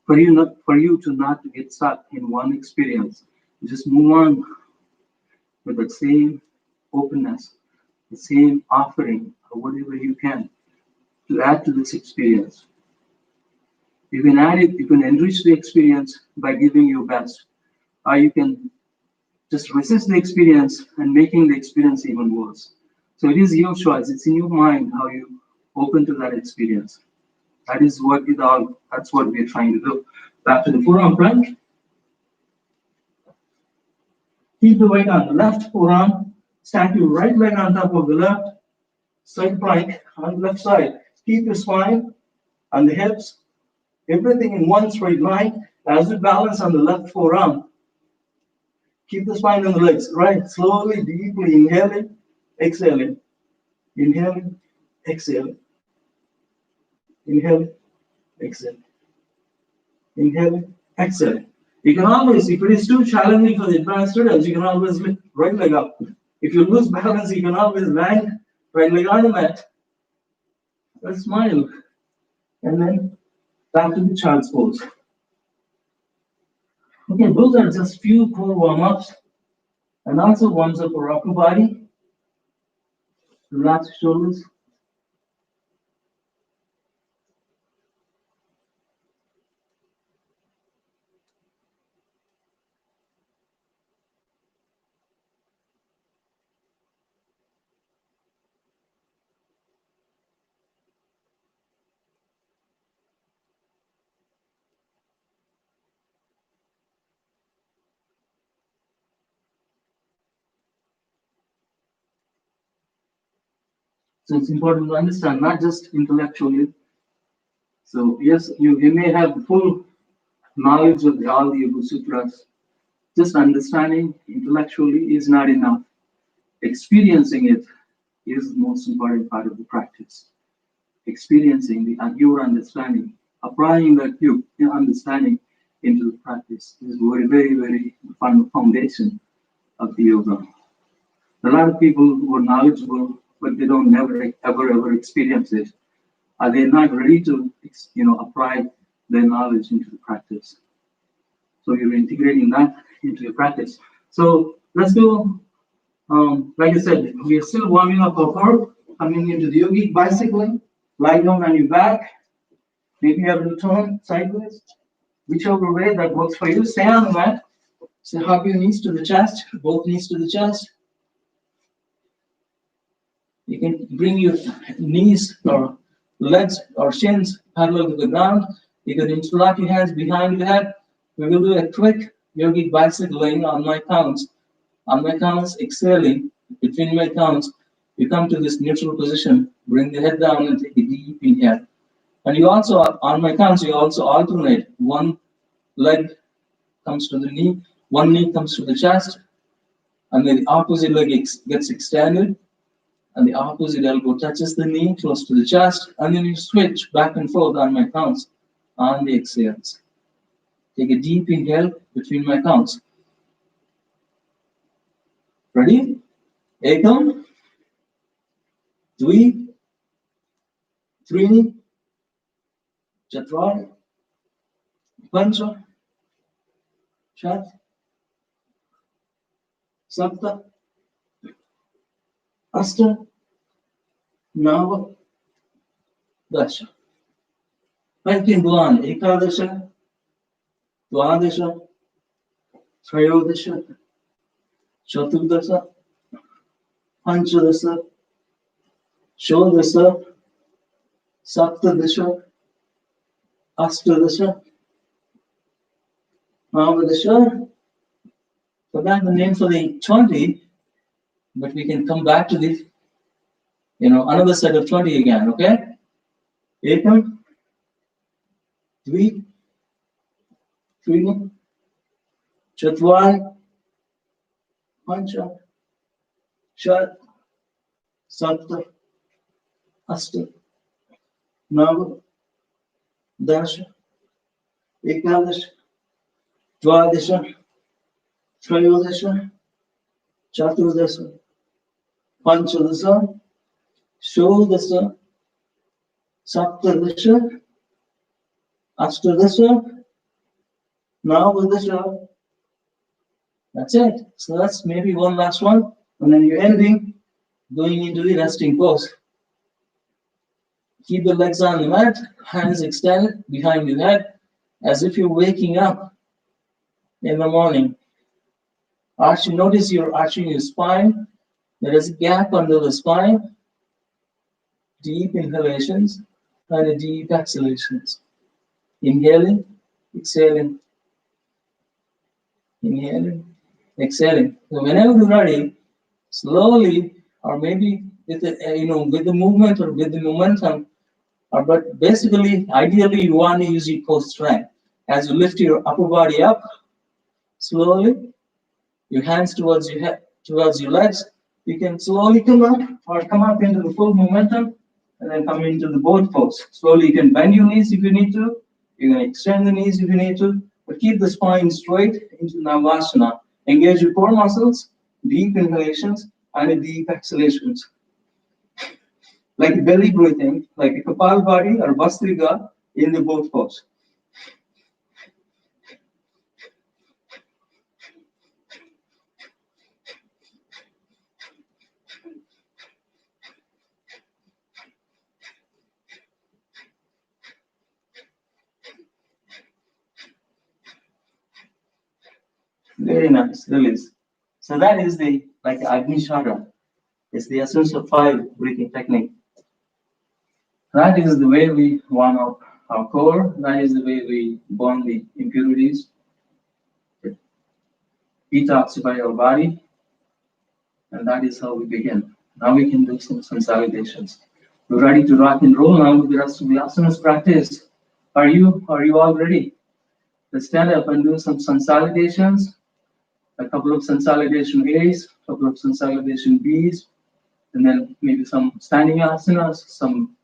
For you to not get stuck in one experience. Just move on with the same openness, the same offering, or whatever you can to add to this experience. You can add it, you can enrich the experience by giving your best, or you can just resist the experience and making the experience even worse. So it is your choice, it's in your mind how you open to that experience. That is what that's what we're trying to do. Back to the forearm plank. Keep the weight on the left forearm. Stack your right leg on top of the left side plank on the left side. Keep your spine and the hips, everything in one straight line as we balance on the left forearm. Keep the spine and the legs, right? Slowly, deeply inhaling, exhaling. Inhaling, exhaling. Inhaling, exhaling. Inhaling, exhaling. You can always, if it is too challenging for the advanced students, you can always lift right leg up. If you lose balance, you can always land right on the mat. Let's smile. And then back to the child's pose. Okay, those are just few core warm-ups and also warms up for upper body. Relax shoulders. So it's important to understand, not just intellectually. So yes, you may have the full knowledge of all the Yoga Sutras. Just understanding intellectually is not enough. Experiencing it is the most important part of the practice. Experiencing your understanding, applying that your understanding into the practice is very foundation of the yoga. A lot of people who are knowledgeable, but they don't ever experience it. They're not ready to apply their knowledge into the practice. So you're integrating that into your practice. So let's do, like I said, we are still warming up our core, coming into the yogic bicycling. Lie down on your back. Maybe you have to turn sideways. Whichever way that works for you. Stay on the mat. So hug your knees to the chest, both knees to the chest. You can bring your knees or legs or shins parallel to the ground. You can interlock your hands behind your head. We will do a quick yogic bicycling on my counts. On my counts, exhaling. Between my counts, you come to this neutral position. Bring the head down and take a deep inhale. And you also, on my counts, you also alternate. One leg comes to the knee, one knee comes to the chest, and then the opposite leg gets extended, and the opposite elbow touches the knee close to the chest, and then you switch back and forth on my counts on the exhales. Take a deep inhale between my counts. Ready? Ekam, Dvi, Trini, Chatvari, Pancha, Shat, Sapta, Asta, Nava, Dasha. I can go on. Ekadasha, Dwadasha, Trayodasha, Chaturdasha, Panchadasha, Shodasha, Saptadasha, Astadasha, Navadasha. Forgot the name for the 20, but we can come back to this, another set of 20 again, okay? Ekam, Dvi, Trini, Chatvari, Pancha, Shat, Sapta, Asta, Nava, Dasha, Ekadash, Dwadasha, Trayodasha, Chaturdasha, Panchadasha, Shodasha, Saptadasha, Astadasha, Navadasha. That's it. So that's maybe one last one. And then you're ending, going into the resting pose. Keep the legs on the mat, hands extended behind your head, as if you're waking up in the morning. Notice you're arching your spine. There is a gap under the spine. Deep inhalations and deep exhalations. Inhaling, exhaling. Inhaling, exhaling. So whenever you're ready, slowly, or maybe with the movement or with the momentum, but basically, ideally, you want to use your core strength. As you lift your upper body up, slowly, your hands towards your head, towards your legs, you can slowly come up into the full momentum, and then come into the boat pose. Slowly, you can bend your knees if you need to. You can extend the knees if you need to, but keep the spine straight into Navasana. Engage your core muscles, deep inhalations, and a deep exhalations. Like belly breathing, like a Kapalbhati or Vastrika in the both pose. Very nice, release. So that is the like Agni Chakra. It's the essence of fire breathing technique. That is the way we warm up our core. That is the way we burn the impurities, detoxify our body, and that is how we begin. Now we can do some salutations. We're ready to rock and roll now with the rest of the asanas practice. Are you all ready? Let's stand up and do some salutations. A couple of consolidation A's, a couple of consolidation B's, and then maybe some standing asanas, some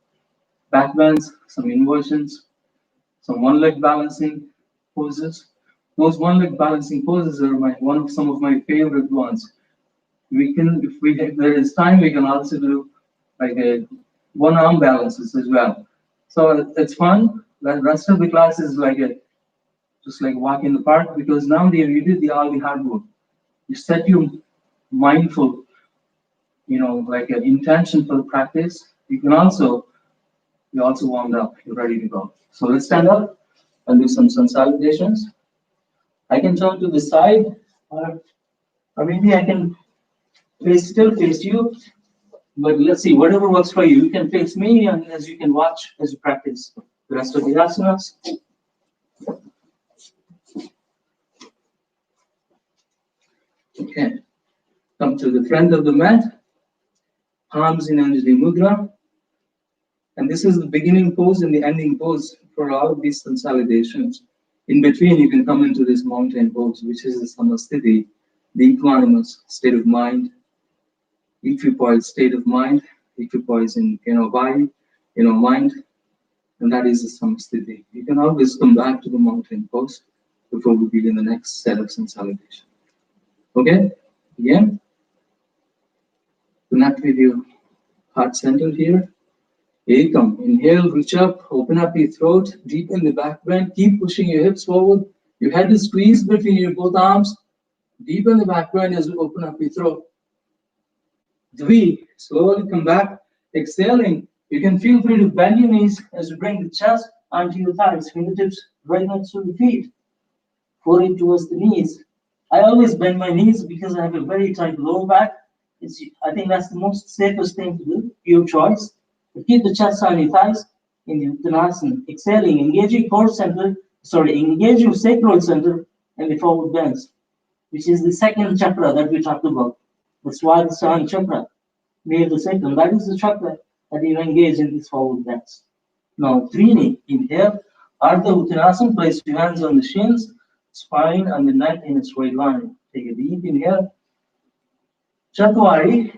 back bends, some inversions, some one-leg balancing poses. Those one-leg balancing poses are some of my favorite ones. We can, if there is time, we can also do like a one-arm balances as well. So it's fun. The rest of the class is like just like walk in the park, because now you did all the hard work. You set your mindful, like an intention for the practice. You also warmed up. You're ready to go. So let's stand up and do some consolidations. I can turn to the side, or maybe I can still face you. But let's see, whatever works for you. You can face me, and as you can watch as you practice the rest of the asanas. Okay, come to the front of the mat, palms in Anjali Mudra. And this is the beginning pose and the ending pose for all of these consolidations. In between, you can come into this mountain pose, which is the Samasthiti, the equanimous state of mind, equipoised state of mind, equipoised in body, mind, and that is the Samasthiti. You can always come back to the mountain pose before we begin the next set of consolidation. Okay, again, connect with your heart center here. Ekam, inhale, reach up, open up your throat, deepen the back bend, keep pushing your hips forward. Your head is squeezed between your both arms. Deepen the back bend as you open up your throat. Dvi, slowly come back, exhaling. You can feel free to bend your knees as you bring the chest onto your thighs, fingertips right next to the feet, forehead towards the knees. I always bend my knees because I have a very tight lower back. I think that's the most safest thing to do, your choice. But keep the chest on your thighs in the Uttanasana. Exhaling, engage your sacral center and the forward bends, which is the second chakra that we talked about. The Swadhisthana chakra, near the sacrum. That is the chakra that you engage in these forward bends. Now, Trini, inhale, Ardha Uttanasana, place your hands on the shins, spine and the neck in a straight line. Take a deep inhale. Chatwari,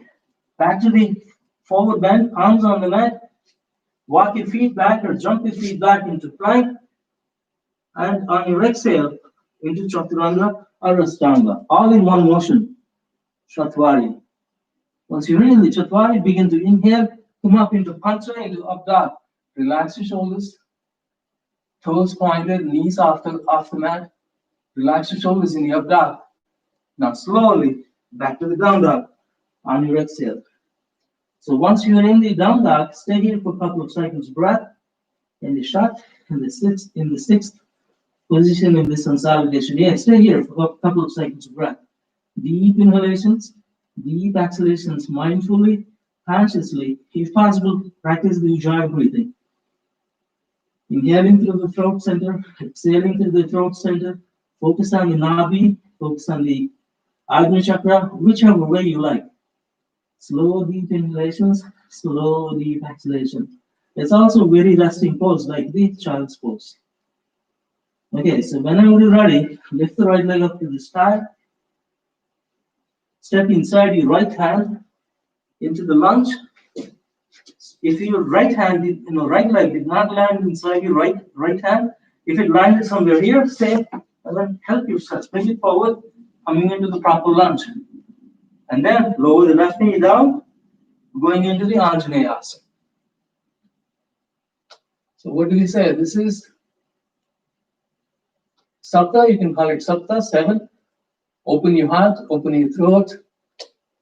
back to the forward bend, arms on the mat. Walk your feet back or jump your feet back into plank. And on your exhale, into Chaturanga or Ashtanga, all in one motion. Chatwari. Once you're in the Chatwari, begin to inhale, come up into Pancha, into up dog. Relax your shoulders, toes pointed, knees off the mat. Relax your shoulders in the up dog. Now slowly back to the down dog on your exhale. So once you're in the down dog, stay here for a couple of seconds. Breath in the shot, in the sixth position in this consolidation. Yeah, stay here for a couple of seconds. Breath. Deep inhalations, deep exhalations, mindfully, consciously. If possible, practice the Ujjayi breathing. Inhaling through the throat center, exhaling through the throat center. Focus on the Nabi, focus on the Agni chakra, whichever way you like. Slow, deep inhalations, slow, deep exhalations. It's also very resting pose, like the child's pose. Okay, so whenever you're ready, lift the right leg up to the sky. Step inside your right hand into the lunge. If your right leg did not land inside your right hand, if it landed somewhere here, stay and then help yourself. Bring it forward, coming into the proper lunge. And then lower the left knee down, going into the Anjaneyasana. So what do we say? This is Sapta, you can call it Sapta, 7. Open your heart, open your throat.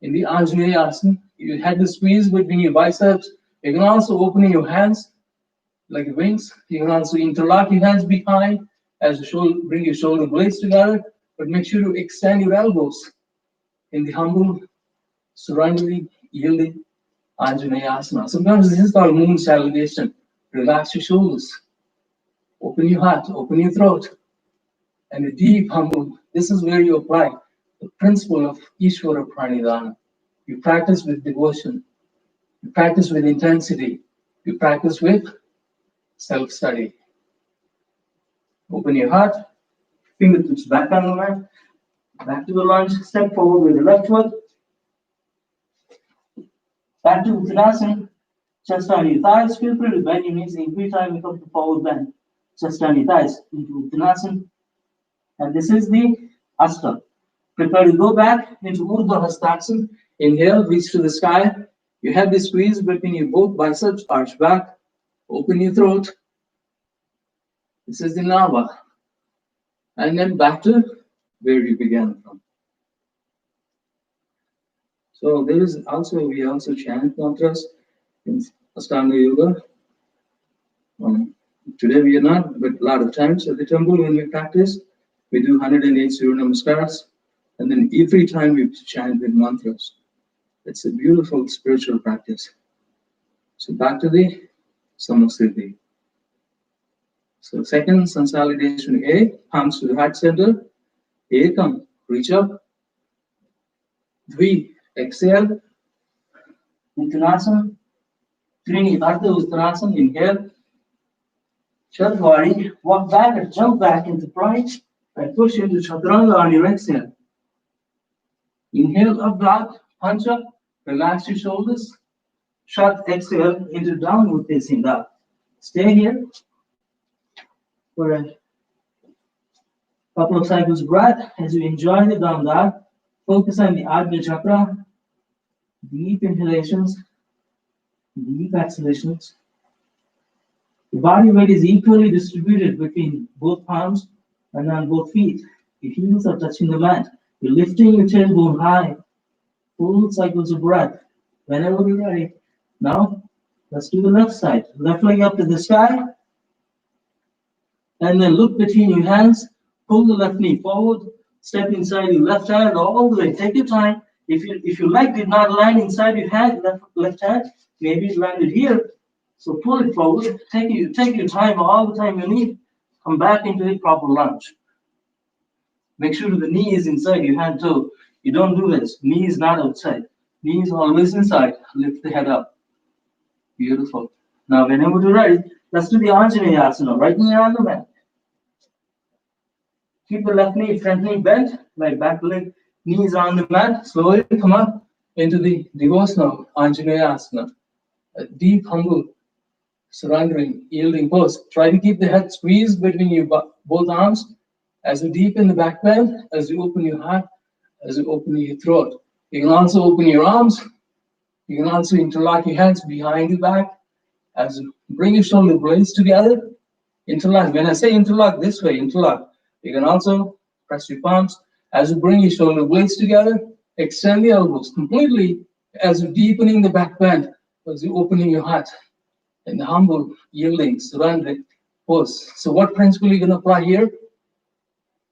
In the Anjaneyasana, you had the squeeze between your biceps. You can also open your hands like wings. You can also interlock your hands behind as you shoulder, bring your shoulder blades together, but make sure to extend your elbows in the humble, surrendering, yielding Anjaneyasana. Sometimes this is called moon salutation. Relax your shoulders, open your heart, open your throat, and a deep, humble. This is where you apply the principle of Ishvara Pranidhana. You practice with devotion, you practice with intensity, you practice with self-study. Open your heart, fingertips back on the mat, back to the lunge, step forward with the left foot, back to Uttanasana, chest on your thighs, feel free to bend your knees every time you come to forward bend, chest on your thighs, into Uttanasana, and this is the Asta. Prepare to go back into Urdhva Hastasana, inhale, reach to the sky, you have the squeeze between your both biceps, arch back, open your throat, this is the Nava, and then back to where you began from. So there is also, we also chant mantras in Ashtanga Yoga. Today we are not, but a lot of times at the temple when we practice, we do 108 Surya Namaskaras, and then every time we chant with mantras. It's a beautiful spiritual practice. So back to the Samasthiti. So second consolidation A, palms to the heart center. Ekam, reach up. Dvi, exhale. Uttanasana. Trini, Ardha Uttanasana, inhale. Chatwari, walk back or jump back into plank and push into Chaturanga on your exhale. Inhale, up dog, punch up, relax your shoulders. Shut, exhale into downward facing dog. Stay here for a couple of cycles of breath as you enjoy the down dog. Focus on the Ajna chakra. Deep inhalations, deep exhalations. The body weight is equally distributed between both palms and on both feet. Your heels are touching the mat. You're lifting your tailbone high. Full cycles of breath. Whenever you're ready. Now, let's do the left side. Left leg up to the sky. And then look between your hands. Pull the left knee forward. Step inside your left hand all the way. Take your time. If your leg did not land inside your hand, left hand, maybe it landed here. So pull it forward. Take your time, all the time you need. Come back into a proper lunge. Make sure the knee is inside your hand too. You don't do this. Knee is not outside. Knee is always inside. Lift the head up. Beautiful. Now, whenever you're ready, let's do the Anjaneyasana. Right knee on the mat. Keep the left knee, front knee bent, like back leg, knees on the mat. Slowly come up into the devotional Anjaneyasana. A deep, humble, surrendering, yielding pose. Try to keep the head squeezed between your both arms as you deepen the back bend, as you open your heart, as you open your throat. You can also open your arms. You can also interlock your hands behind your back as you bring your shoulder blades together. Interlock. When I say interlock, this way, interlock. You can also press your palms as you bring your shoulder blades together. Extend the elbows completely as you're deepening the back bend, as you're opening your heart in the humble, yielding, surrendering pose. So what principle are you going to apply here?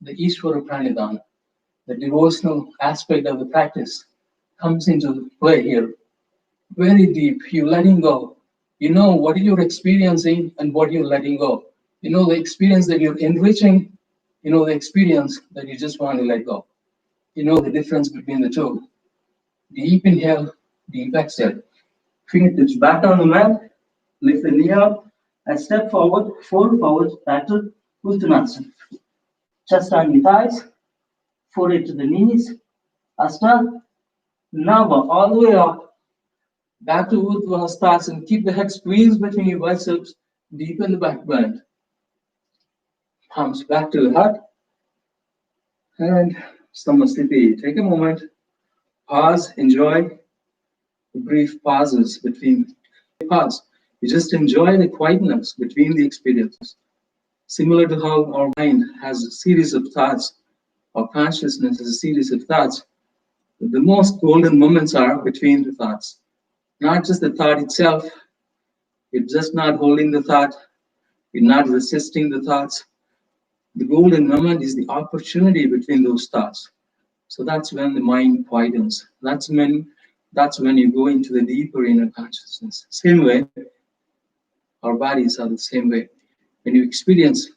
The Ishvara Pranidhana, the devotional aspect of the practice comes into play here. Very deep, you're letting go. You know what you're experiencing and what you're letting go. You know the experience that you're enriching, you know the experience that you just want to let go. You know the difference between the two. Deep inhale, deep exhale. Fingertips back on the mat, lift the knee up, and step forward, fold forward, back to Uttanasana. Chest on your thighs, forehead to the knees, Asta, Nava, all the way up, back to Urdhva Hastasana. Keep the head squeezed between your biceps, deepen the back bend. Palms back to the heart, and Samasthiti. Take a moment Pause, enjoy the brief pauses between. Pause. You just enjoy the quietness between the experiences. Similar to how our mind has a series of thoughts, our consciousness is a series of thoughts. The most golden moments are between the thoughts. Not just the thought itself, you're just not holding the thought, you're not resisting the thoughts. The golden moment is the opportunity between those thoughts. So that's when the mind quietens. That's when you go into the deeper inner consciousness. Same way, our bodies are the same way. When you experience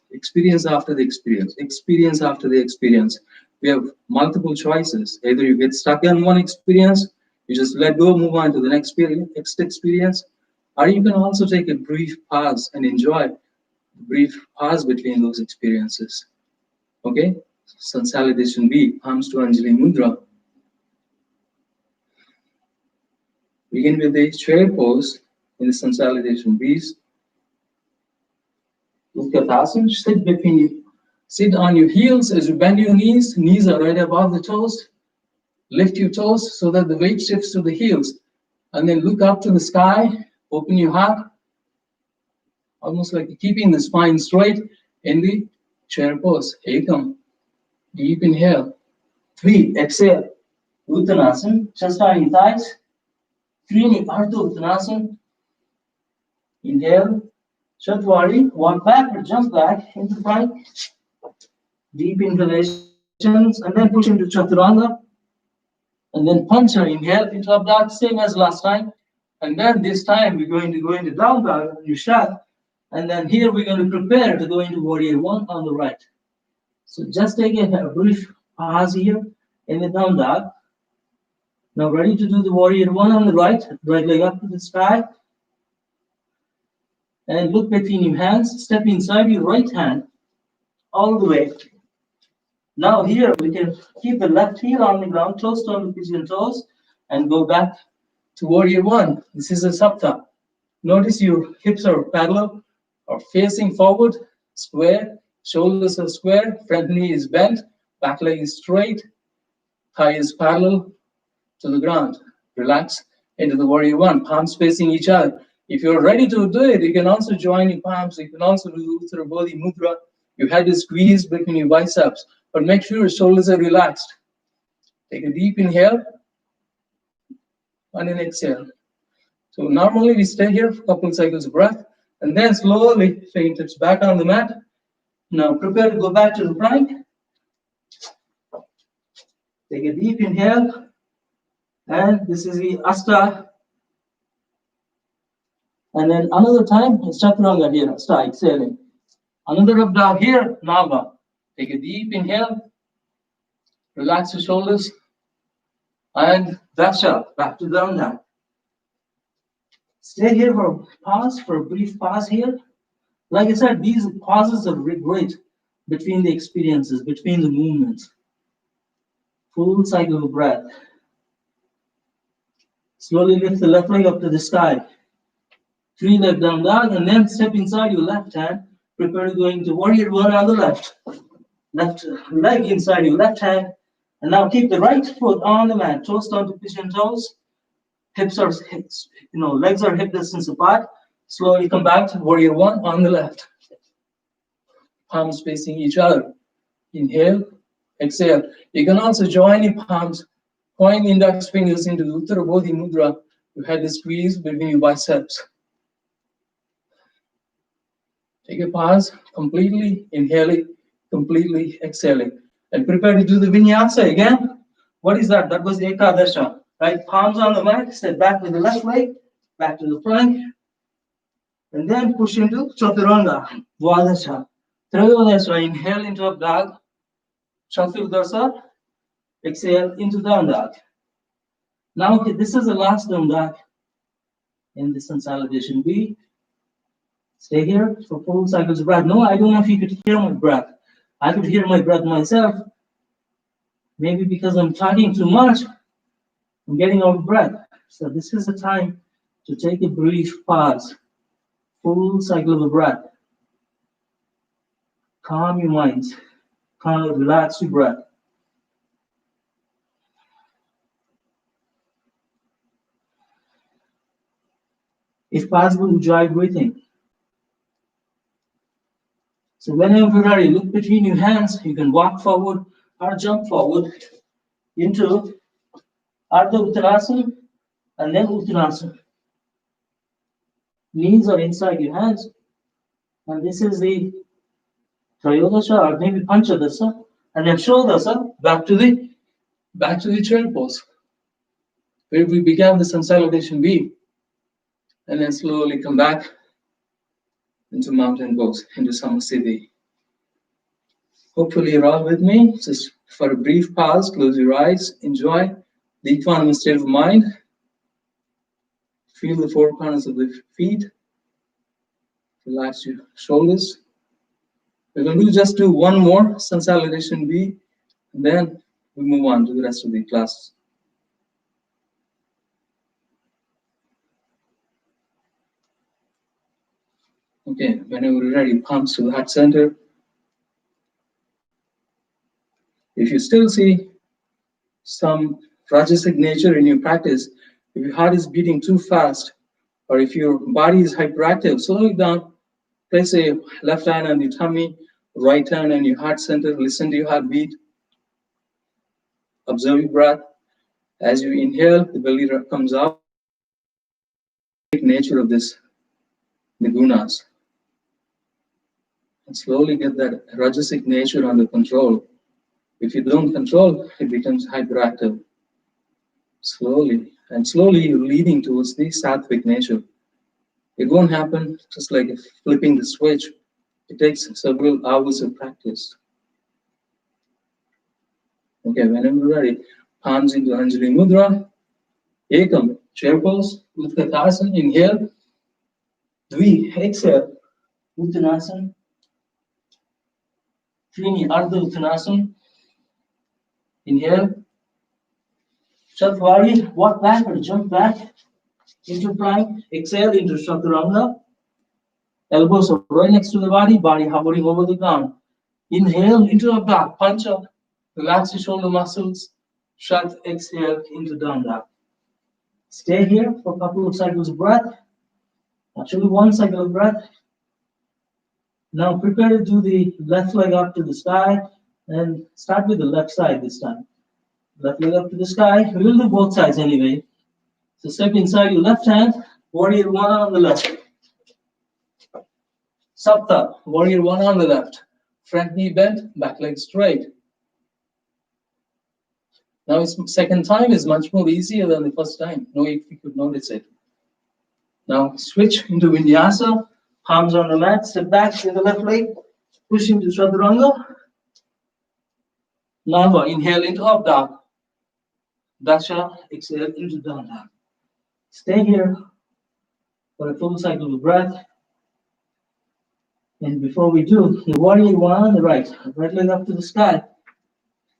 after the experience after the experience, we have multiple choices. Either you get stuck in one experience, you just let go, move on to the next experience, or you can also take a brief pause and enjoy the brief pause between those experiences. Okay? Consolidation B, palms to Anjali Mudra. Begin with the chair pose in the consolidation B's. Utkatasana, sit on your heels as you bend your knees are right above the toes. Lift your toes so that the weight shifts to the heels. And then look up to the sky, open your heart, almost like keeping the spine straight in the chair pose. Ekam, deep inhale. 3, exhale. Uttanasana, chest on your thighs. 3, Ardha Uttanasana. Inhale. Chatwari, walk back or jump back into plank. Deep inhalations, and then push into Chaturanga. And then Pancha, inhale into up dog, same as last time. And then this time we're going to go into down dog, you shot. And then here we're going to prepare to go into warrior one on the right. So just take a brief pause here in the down dog. Now ready to do the warrior one on the right leg up to the sky. And look between your hands, step inside your right hand all the way. Now here we can keep the left heel on the ground, toes on the pigeon toes, and go back to warrior one. This is a sapta. Notice your hips are parallel or facing forward, square, shoulders are square, front knee is bent, back leg is straight, thigh is parallel to the ground. Relax into the warrior one, palms facing each other. If you're ready to do it, you can also join your palms. You can also do Uttara Bodhi Mudra. Your head is squeezed between your biceps, but make sure your shoulders are relaxed. Take a deep inhale and an exhale. So normally we stay here for a couple of cycles of breath, and then slowly fingertips back on the mat. Now prepare to go back to the plank. Take a deep inhale, and this is the Asta. And then another time, it's Chaturanga here, Asta, exhaling. Another up dog here, Naga. Take a deep inhale, relax your shoulders, and Dasha, back to down dog. Stay here for a pause, for a brief pause here. Like I said, these pauses are great between the experiences, between the movements. Full cycle of breath. Slowly lift the left leg up to the sky. 3 leg down dog, and then step inside your left hand. Prepare to go into warrior one on the left. Left leg inside your left hand. And now keep the right foot on the mat. Toes down to pigeon toes. Legs are hip distance apart. Slowly come back to warrior one on the left. Palms facing each other. Inhale, exhale. You can also join your palms, point index fingers into the Uttara Bodhi Mudra. You had the squeeze between your biceps. Take a pause, completely inhaling, completely exhaling. And prepare to do the vinyasa again. What is that? That was Ekadasha. Right? Palms on the mat, step back with the left leg, back to the plank. And then push into Chaturanga, Dwadasha. Trayodasha, inhale into up dog. Chaturdasha, exhale into down dog. Now, this is the last down dog in this consolidation. We stay here for full cycles of breath. No, I don't know if you could hear my breath. I could hear my breath myself. Maybe because I'm talking too much, I'm getting out of breath. So this is the time to take a brief pause. Full cycle of the breath. Calm your minds. Calm, relax your breath. If possible, enjoy breathing. So whenever you're ready, look between your hands. You can walk forward or jump forward into Ardha Uttanasana and then Uttanasana. Knees are inside your hands. And this is the Trayodasha or maybe Panchadasha. And then Shodasha, back to the chair pose, where we began the consolidation V. And then slowly come back into mountain pose, into Samasiddhi. Hopefully you're all with me. Just for a brief pause, close your eyes, enjoy the equanimous state of mind. Feel the four corners of the feet. Relax your shoulders. We're going to just do one more consolidation B, and then we move on to the rest of the class. Okay, whenever you're ready, palms to the heart center. If you still see some rajasic nature in your practice, if your heart is beating too fast, or if your body is hyperactive, slow it down. Place a left hand on the tummy, right hand on your heart center. Listen to your heartbeat. Observe your breath. As you inhale, the belly comes out. Nature of this, the gunas. And slowly get that rajasic nature under control. If you don't control, it becomes hyperactive. Slowly, and slowly you're leading towards the sattvic nature. It won't happen just like flipping the switch. It takes several hours of practice. Okay, whenever you're ready, palms into Anjali Mudra. Ekam, chair pose, Utkatasana, inhale. Dvi, exhale, Uttanasana. Trini, Ardha Uttanasana. Inhale. Chatwari, walk back or jump back into plank. Exhale into Chaturanga. Elbows are right next to the body hovering over the ground. Inhale into a back, punch up, relax your shoulder muscles. Shat, exhale into down dog. Stay here for a couple of cycles of breath. Actually, one cycle of breath. Now prepare to do the left leg up to the sky and start with the left side this time. Left leg up to the sky. We will do both sides anyway. So step inside your left hand, warrior one on the left. Sapta, warrior one on the left. Front knee bent, back leg straight. Now its second time is much more easier than the first time. No, if you could notice it. Now switch into Vinyasa, palms on the mat, step back in the left leg, push into Chaturanga. Now inhale into up dog. Dasha, exhale into down dog. Stay here for a full cycle of breath. And before we do, the warrior one on the right leg up to the sky.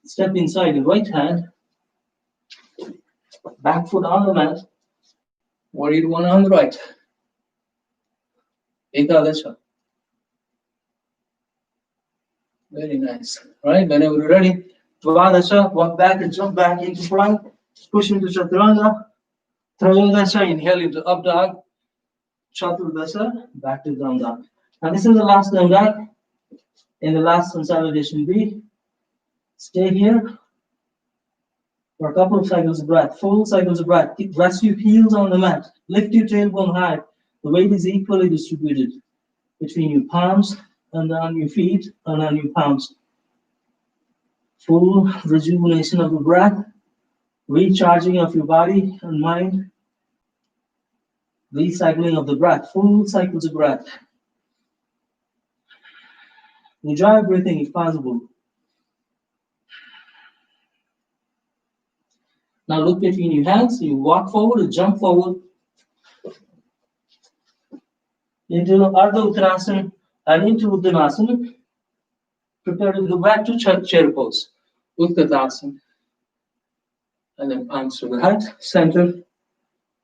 Step inside the right hand, back foot on the mat. Warrior one on the right. Ekadasha. Very nice. Right, whenever you're ready, Dvadasha, walk back and jump back into plank. Push into Chaturanga. Trayodasha, inhale into up dog. Chaturdasha, back to down dog. And this is the last down dog. In the last consolidation B. Stay here for a couple of cycles of breath, full cycles of breath. Rest your heels on the mat. Lift your tailbone high. The weight is equally distributed between your palms and on your feet and on your palms. Full rejuvenation of the breath, recharging of your body and mind, recycling of the breath, full cycles of breath. Enjoy breathing if possible. Now look between your hands, you walk forward or jump forward into Ardha Uttanasana and into Uttanasana. Prepare to go back to chair pose, Utkatasana. And then palms to the heart, center,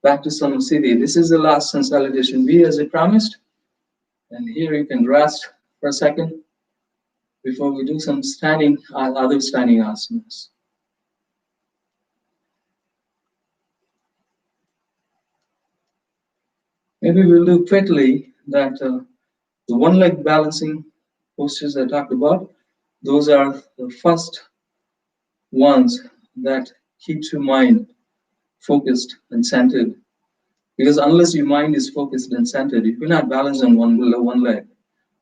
back to Samasiddhi. This is the last consolidation B as I promised. And here you can rest for a second before we do some standing, other standing asanas. Maybe we'll do quickly that the one leg balancing postures I talked about, those are the first ones that keeps your mind focused and centered. Because unless your mind is focused and centered, if you're not balanced on one leg,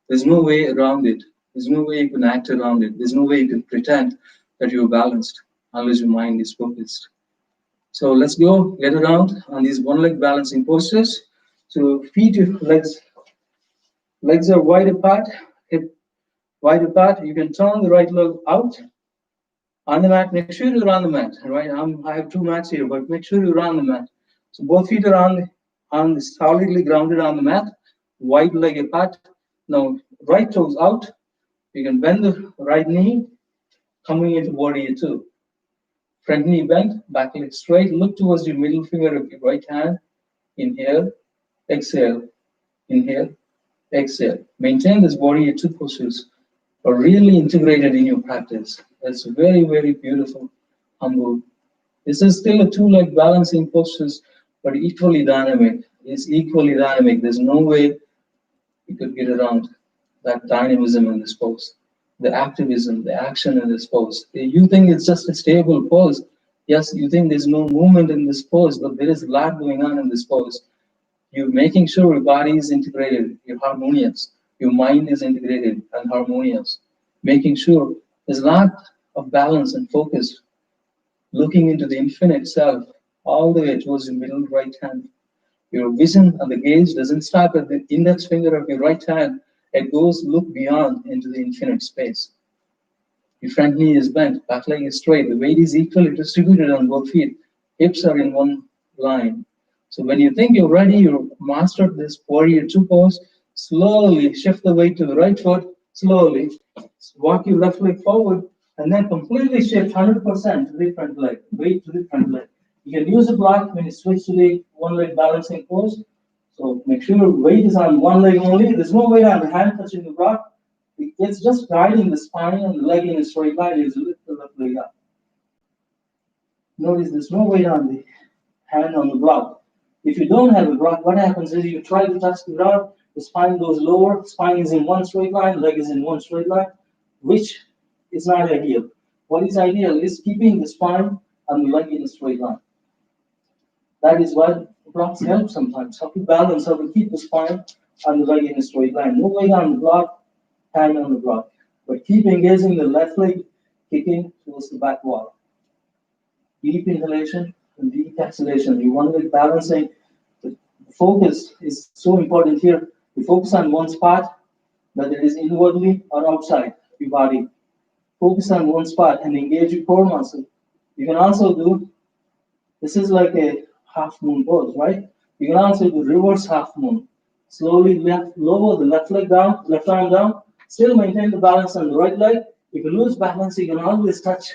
there's no way around it. There's no way you can act around it. There's no way you can pretend that you're balanced unless your mind is focused. So let's go get around on these one leg balancing postures. So feet, your legs are wide apart, hip wide apart. You can turn the right leg out on the mat. Make sure you're on the mat. Right, I have two mats here, but make sure you're on the mat. So both feet are on the solidly grounded on the mat, wide leg apart. Now right toes out. You can bend the right knee, coming into warrior two. Front knee bent, back leg straight. Look towards your middle finger of your right hand. Inhale, exhale, inhale, exhale. Maintain this warrior two postures are really integrated in your practice. That's very, very beautiful, humble. This is still a two-leg balancing postures, but equally dynamic. It's equally dynamic. There's no way you could get around that dynamism in this pose, the activism, the action in this pose. You think it's just a stable pose. Yes, you think there's no movement in this pose, but there is a lot going on in this pose. You're making sure your body is integrated, you're harmonious, your mind is integrated and harmonious, making sure there's a lot of balance and focus, looking into the infinite self all the way towards your middle right hand. Your vision and the gaze doesn't stop at the index finger of your right hand. It goes look beyond into the infinite space. Your front knee is bent, back leg is straight. The weight is equally distributed on both feet. Hips are in one line. So when you think you're ready, you've mastered this warrior two pose, slowly shift the weight to the right foot, slowly walk your left leg forward, and then completely shift 100% to the front leg, weight to the front leg. You can use a block when you switch to the one leg balancing pose. So make sure your weight is on one leg only. There's no weight on the hand touching the block. It's just guiding the spine and the leg in a straight line. Is lift the left leg up. Notice there's no weight on the hand on the block. If you don't have a block, what happens is you try to touch the ground, the spine goes lower, spine is in one straight line, leg is in one straight line, which is not ideal. What is ideal is keeping the spine and the leg in a straight line. That is why blocks help sometimes. How to balance, how to keep the spine and the leg in a straight line. No weight on the block, hand on the block. But keep engaging the left leg, kicking towards the back wall. Deep inhalation and deep exhalation. You want to be balancing. The focus is so important here. You focus on one spot, whether it is inwardly or outside your body. Focus on one spot and engage your core muscle. You can also do, this is like a half moon pose, right? You can also do reverse half moon. Slowly lower the left leg down, left arm down. Still maintain the balance on the right leg. If you lose balance, you can always touch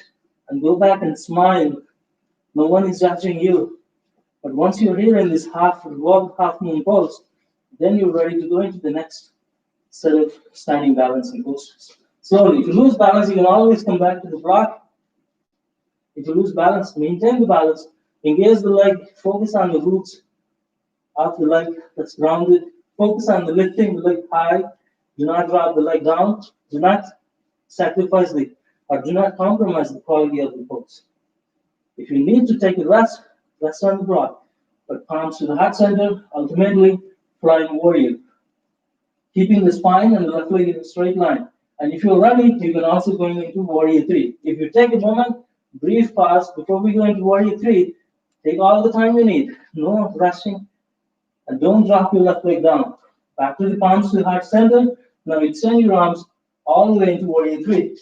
and go back and smile. No one is judging you. But once you're here in this half moon pose, then you're ready to go into the next set of standing balancing poses. Slowly, if you lose balance, you can always come back to the block. If you lose balance, maintain the balance. Engage the leg, focus on the roots of the leg that's grounded. Focus on the lifting the leg high. Do not drop the leg down. Do not sacrifice or do not compromise the quality of the pose. If you need to take a rest, rest on the block. But palms to the heart center, ultimately flying warrior. Keeping the spine and the left leg in a straight line. And if you're running, you can also go into warrior three. If you take a moment, brief pause before we go into warrior three, take all the time you need. No rushing. And don't drop your left leg down. Back to the palms to the heart center. Now extend your arms all the way into warrior three.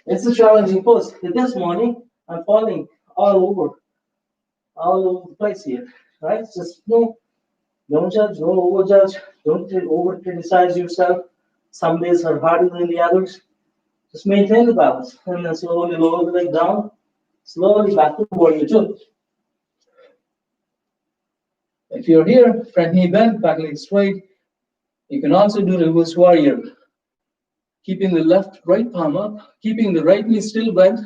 It's a challenging pose. This morning, I'm falling all over the place here. Right? Just don't judge, don't overjudge, don't over criticize yourself. Some days are harder than the others. Just maintain the balance. And then slowly lower the leg down. Slowly back to warrior two. If you're here, front knee bent, back leg straight, you can also do reverse warrior. Keeping the left right palm up, keeping the right knee still bent,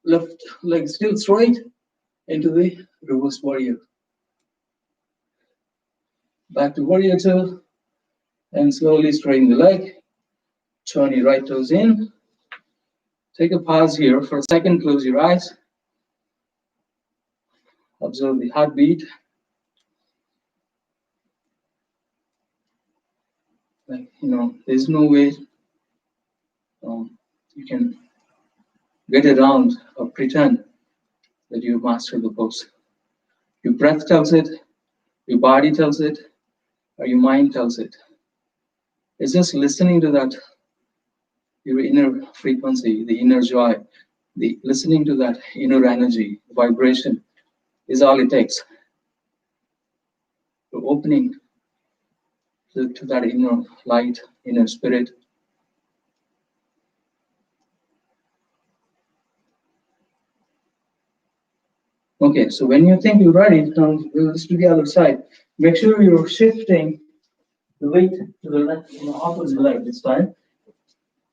left leg still straight into the reverse warrior. Back to warrior two, and slowly straighten the leg. Turn your right toes in. Take a pause here for a second. Close your eyes. Observe the heartbeat. Like, there's no way you can get around or pretend that you master the pose. Your breath tells it, your body tells it, or your mind tells it. It's just listening to that, your inner frequency, the inner joy, the listening to that inner energy, vibration is all it takes. The opening to that inner light, inner spirit. Okay, so when you think you're ready, now let's do the other side. Make sure you're shifting the weight to the left, opposite leg this time.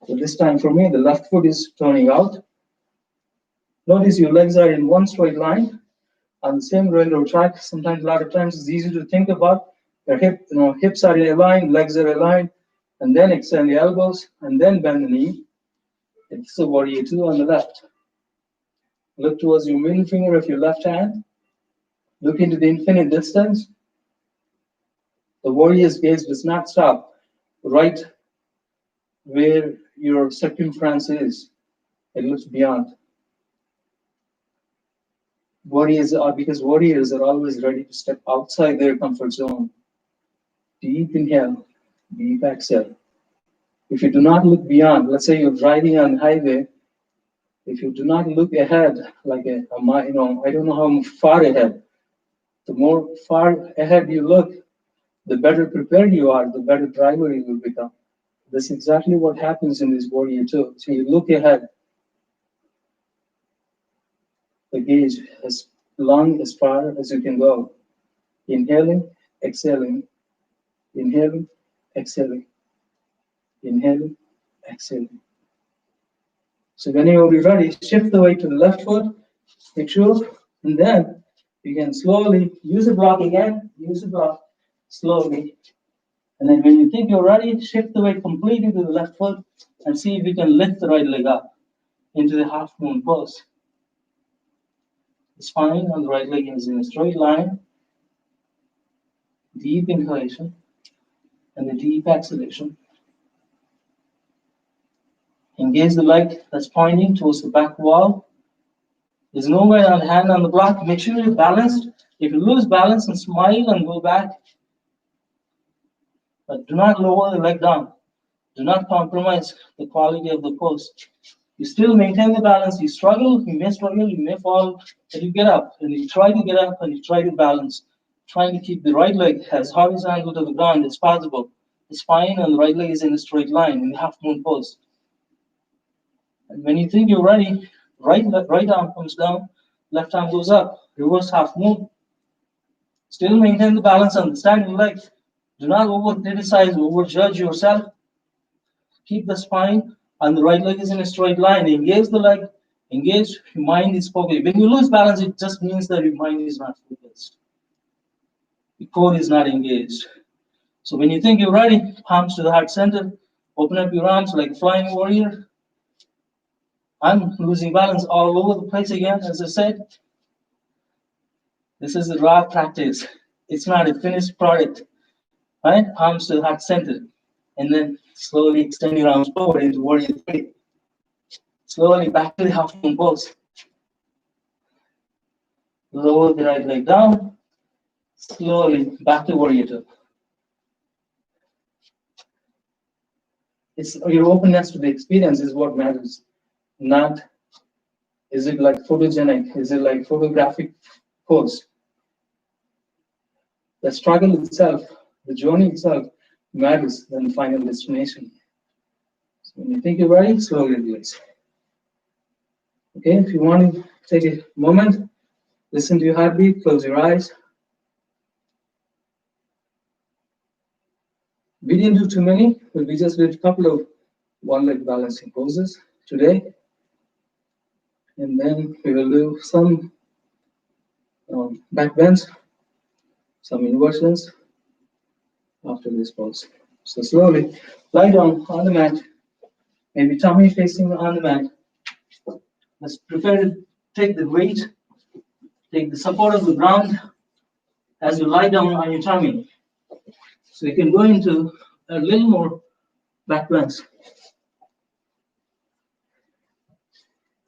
So this time for me, the left foot is turning out. Notice your legs are in one straight line on the same railroad track. Sometimes, a lot of times, it's easy to think about. Your hips are aligned, legs are aligned, and then extend the elbows, and then bend the knee. It's the warrior two on the left. Look towards your middle finger of your left hand. Look into the infinite distance. The warrior's gaze does not stop right where your circumference is. It looks beyond. Because warriors are always ready to step outside their comfort zone. Deep inhale, deep exhale. If you do not look beyond, let's say you're driving on the highway, if you do not look ahead, like I don't know how far ahead, the more far ahead you look, the better prepared you are, the better driver you will become. That's exactly what happens in this warrior too. So you look ahead, the gaze as long as far as you can go. Inhaling, exhaling, inhaling, exhaling, inhaling, exhaling. So when you'll be ready, shift the weight to the left foot, make sure, and then you can slowly use the block again, use the block slowly. And then when you think you're ready, shift the weight completely to the left foot and see if you can lift the right leg up into the half moon pose. The spine on the right leg is in a straight line. Deep inhalation and the deep exhalation. Engage the leg that's pointing towards the back wall. There's no way on the hand on the block. Make sure you're balanced. If you lose balance, and smile and go back. But do not lower the leg down. Do not compromise the quality of the pose. You still maintain the balance. You struggle, you may fall, and you get up. And you try to get up and you try to balance. Trying to keep the right leg as horizontal to the ground as possible. The spine and the right leg is in a straight line in the half moon pose. And when you think you're ready, right arm comes down, left arm goes up, reverse half moon. Still maintain the balance on the standing leg. Do not over criticize, over judge yourself. Keep the spine and the right leg is in a straight line. Engage the leg, engage, your mind is focused. When you lose balance, it just means that your mind is not focused. The core is not engaged. So when you think you're ready, palms to the heart center, open up your arms like a flying warrior. I'm losing balance all over the place again, as I said. This is a raw practice. It's not a finished product. Right? Palms to the heart center. And then slowly extend your arms forward into warrior three. Slowly back to the half moon pose. Lower the right leg down. Slowly back to warrior two. It's your openness to the experience is what matters. Not is it like photogenic? Is it like photographic pose? The struggle itself, the journey itself matters than the final destination. So when you think you're ready, slowly release. Okay, if you want to take a moment, listen to your heartbeat, close your eyes. We didn't do too many, but we just did a couple of one-leg balancing poses today. And then we will do some back bends, some inversions, after this pose. So slowly lie down on the mat, maybe tummy facing on the mat. Let's prepare to take the weight, take the support of the ground as you lie down on your tummy. So you can go into a little more back bends.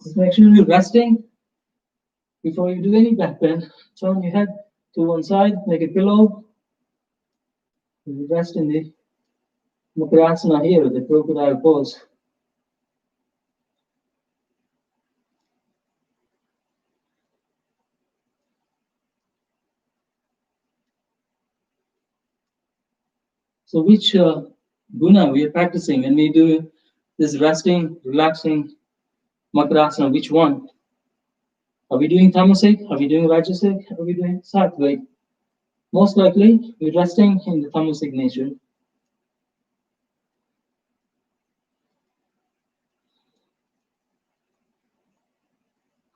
Just make sure you're resting before you do any back bend. Turn your head to one side, make a pillow. You rest in the Mukrasana here, the crocodile pose. So which guna we are practicing when we do this resting, relaxing Makrasana? Which one? Are we doing tamasic? Are we doing rajasic? Are we doing sattvic? Most likely, we're resting in the tamasic nature.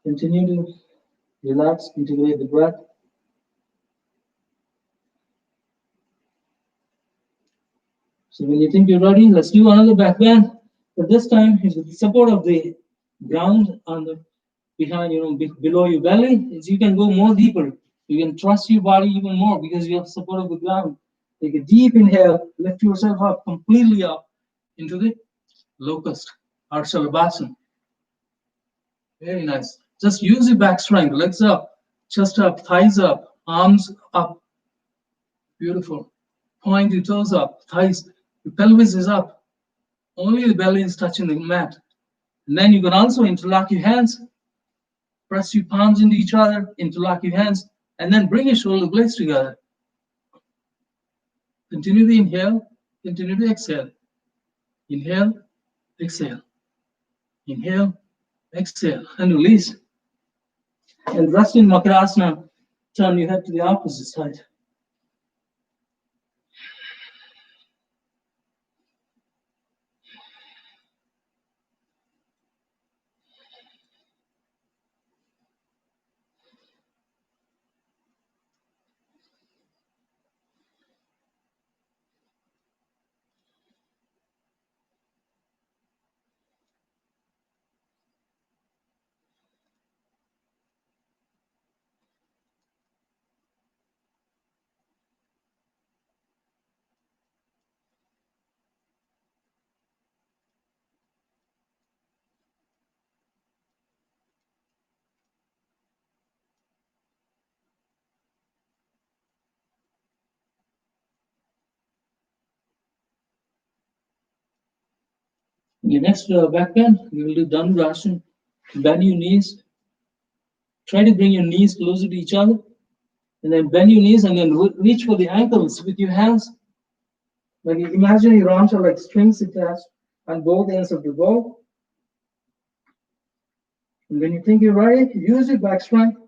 Continue to relax, integrate the breath. So when you think you're ready, let's do another back bend. But this time, with the support of the ground on the behind, below your belly, is you can go more deeper. You can trust your body even more because you have support of the ground. Take a deep inhale, lift yourself up, completely up into the locust or Shalabhasana. Very nice. Just use your back strength, legs up, chest up, thighs up, arms up. Beautiful. Point your toes up, thighs, your pelvis is up. Only the belly is touching the mat. And then you can also interlock your hands, press your palms into each other, interlock your hands, and then bring your shoulder blades together. Continue to inhale, continue to exhale. Inhale, exhale. Inhale, exhale, and release. And rest in Makrasana. Turn your head to the opposite side. In your next back bend, we will do Dhanurasana. Bend your knees. Try to bring your knees closer to each other. And then bend your knees and then reach for the ankles with your hands. Like you imagine your arms are like strings attached on both ends of the bow. And when you think you're ready, use your back strength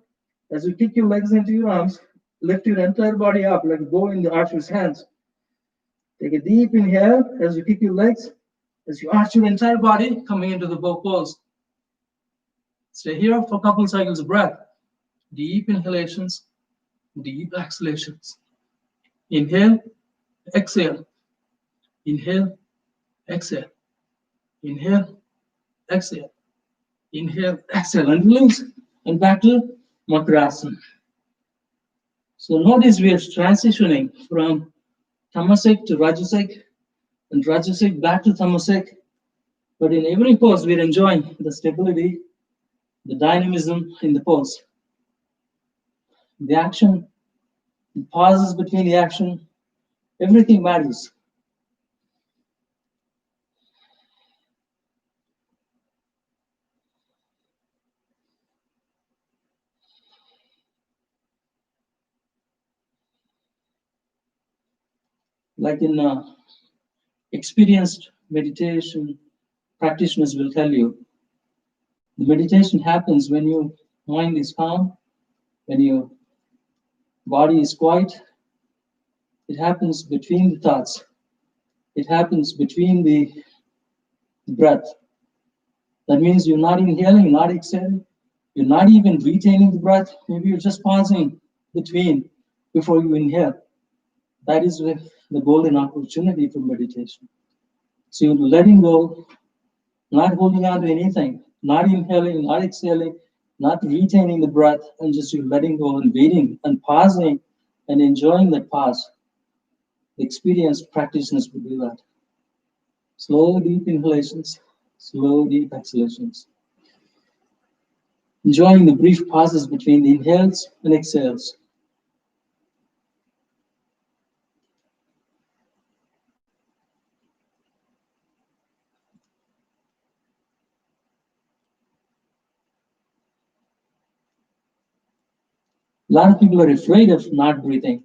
as you kick your legs into your arms. Lift your entire body up like a bow in the archer's hands. Take a deep inhale as you kick your legs, as you arch your entire body coming into the bow pose. Stay here for a couple cycles of breath. Deep inhalations, deep exhalations. Inhale, exhale. Inhale, exhale. Inhale, exhale. Inhale, exhale, and release. And back to Makrasana. So notice we are transitioning from tamasic to rajasic, and rajasic back to tamasic. But in every pose, we're enjoying the stability, the dynamism in the pose. The action, the pauses between the action, everything matters. Like in experienced meditation practitioners will tell you, the meditation happens when your mind is calm, when your body is quiet. It happens between the thoughts. It happens between the breath. That means you're not inhaling, not exhaling. You're not even retaining the breath. Maybe you're just pausing between before you inhale. That is the golden opportunity for meditation. So you're letting go, not holding on to anything, not inhaling, not exhaling, not retaining the breath, and just you're letting go and waiting and pausing and enjoying that pause. The experienced practitioners will do that. Slow, deep inhalations, slow, deep exhalations. Enjoying the brief pauses between the inhales and exhales. A lot of people are afraid of not breathing.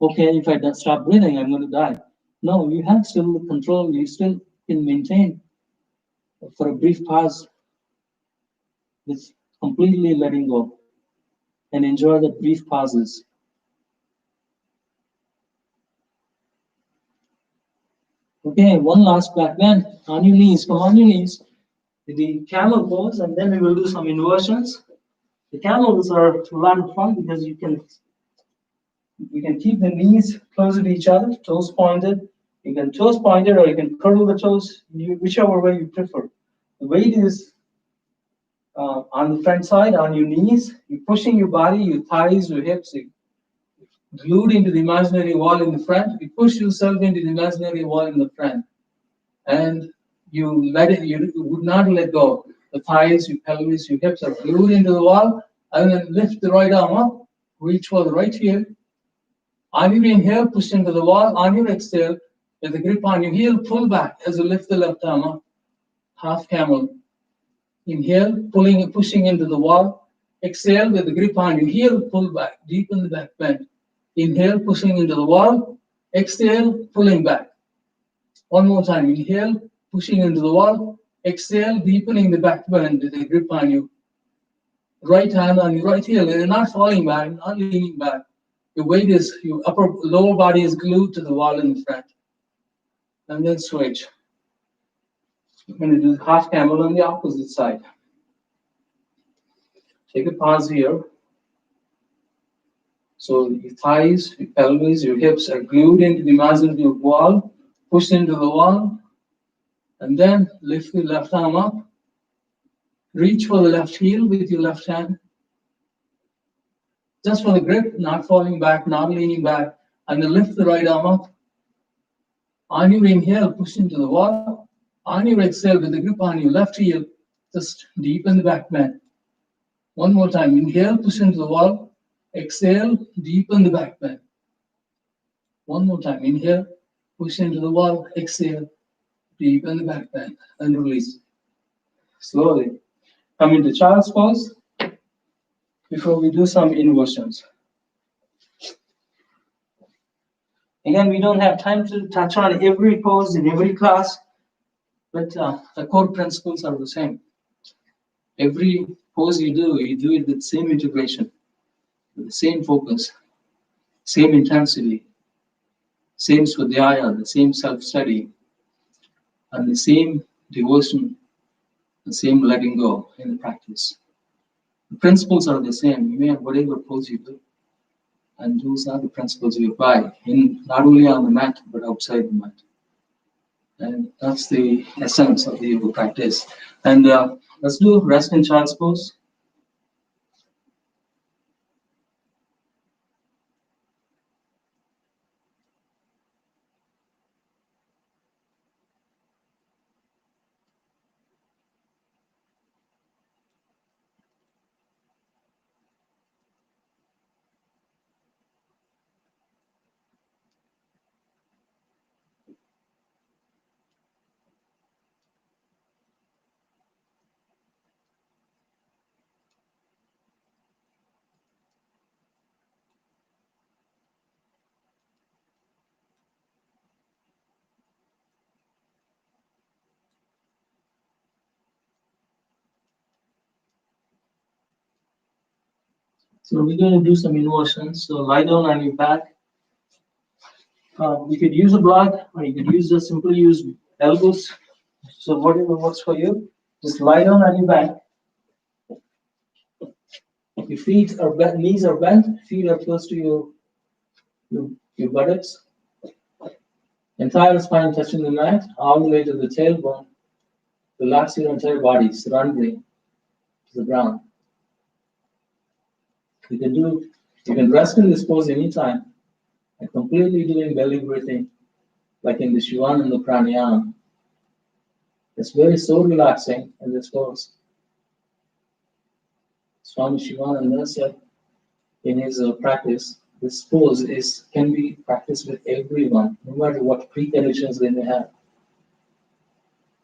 Okay, if I don't stop breathing, I'm going to die. No, you have still control. You still can maintain for a brief pause with completely letting go and enjoy the brief pauses. Okay, one last back bend on your knees. Come on your knees. The camel pose, and then we will do some inversions. The camels are a lot of fun because you can keep the knees closer to each other, toes pointed. You can toes pointed, or you can curl the toes, whichever way you prefer. The weight is on the front side, on your knees. You're pushing your body, your thighs, your hips, glued into the imaginary wall in the front. You push yourself into the imaginary wall in the front, and you let it. You would not let go. The thighs, your pelvis, your hips are glued into the wall, and then lift the right arm up, reach for the right heel. On your inhale, push into the wall. On your exhale, with the grip on your heel, pull back as you lift the left arm up. Half camel. Inhale, pushing into the wall. Exhale, with the grip on your heel, pull back, deepen the back bend. Inhale, pushing into the wall. Exhale, pulling back. One more time. Inhale, pushing into the wall. Exhale, deepening the back bend with the grip on your right hand on your right heel. And you're not falling back, not leaning back. Your weight is, your lower body is glued to the wall in the front. And then switch. We're going to do half camel on the opposite side. Take a pause here. So your thighs, your pelvis, your hips are glued into the imaginary wall, push into the wall, and then lift the left arm up. Reach for the left heel with your left hand. Just for the grip, not falling back, not leaning back, and then lift the right arm up. On your inhale, push into the wall. On your exhale, with the grip on your left heel, just deepen the back bend. One more time. Inhale, push into the wall. Exhale, deepen the back bend. One more time. Inhale, push into the wall. Exhale, deepen the back bend. And release. Slowly. Come into child's pose before we do some inversions. Again, we don't have time to touch on every pose in every class, but the core principles are the same. Every pose you do it with same integration, with the same focus, same intensity, same swadhyaya, the same self-study, and the same devotion, the same letting go in the practice. The principles are the same. You may have whatever pose you do, and those are the principles you apply, in not only on the mat, but outside the mat. And that's the essence of the yoga practice. And let's do rest in child's pose. So we're going to do some inversions. So lie down on your back. You could use a block, or you could simply use elbows. So whatever works for you. Just lie down on your back. Your feet are bent, knees are bent, feet are close to your buttocks. Entire spine touching the mat, all the way to the tailbone. Relax your entire body, surrendering to the ground. You can rest in this pose anytime and completely doing belly breathing, like in the Shivan and the Pranayama. It's so relaxing in this pose. Swami Shivananda said in his practice, this pose can be practiced with everyone, no matter what preconditions they may have.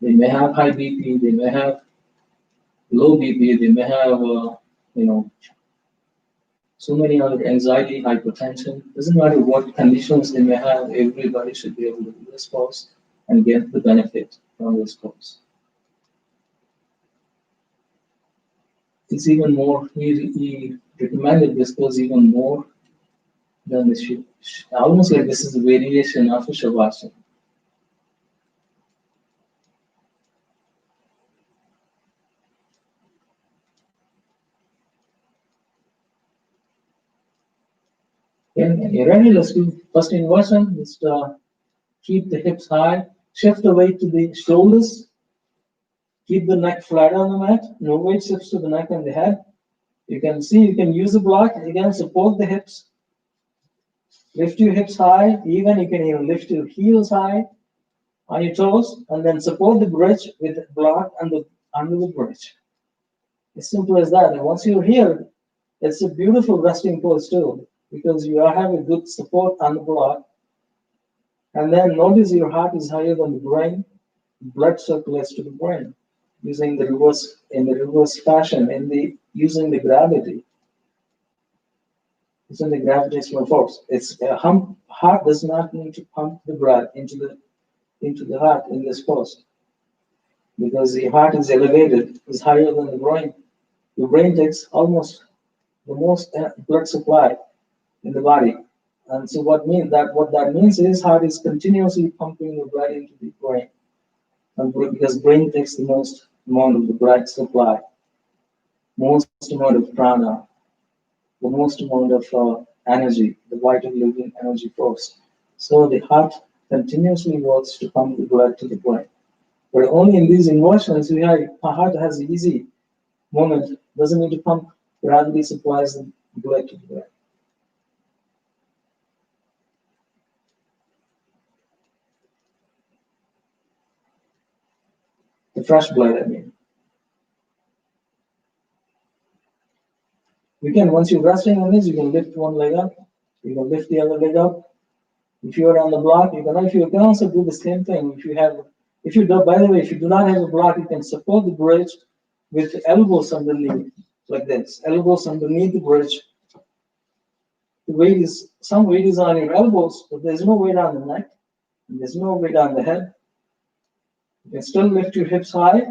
They may have high BP, they may have low BP, they may have, so many other anxiety, hypertension. Doesn't matter what conditions they may have, everybody should be able to do this pose and get the benefit from this pose. It's even more, he recommended this pose even more than the almost like this is a variation of a Shavasana. When you're ready, let's do first inversion. Just keep the hips high, shift the weight to the shoulders, keep the neck flat on the mat, no weight shifts to the neck and the head. You can see you can use a block, again support the hips, lift your hips high, you can even lift your heels high on your toes, and then support the bridge with the block under the bridge. As simple as that. And once you're here, it's a beautiful resting pose too, because you have a good support on the block. And then notice your heart is higher than the brain. Blood circulates to the brain using the reverse fashion, using the gravity. Using the gravitational force. Heart does not need to pump the blood into the heart in this pose, because the heart is elevated, is higher than the brain. The brain takes almost the most blood supply in the body. And so what that means is heart is continuously pumping the blood into the brain. And because brain takes the most amount of the blood supply, most amount of prana, the most amount of energy, the vital living energy force. So the heart continuously works to pump the blood to the brain. But only in these inversions, heart has an easy movement, doesn't need to pump, gravity supplies the blood to the brain. The fresh blood, I mean. Once you're resting on this, you can lift one leg up, you can lift the other leg up. If you're on the block, you can also do the same thing. By the way, if you do not have a block, you can support the bridge with the elbows underneath, like this. Elbows underneath the bridge. Some weight is on your elbows, but there's no weight on the neck, and there's no weight on the head. You can still lift your hips high.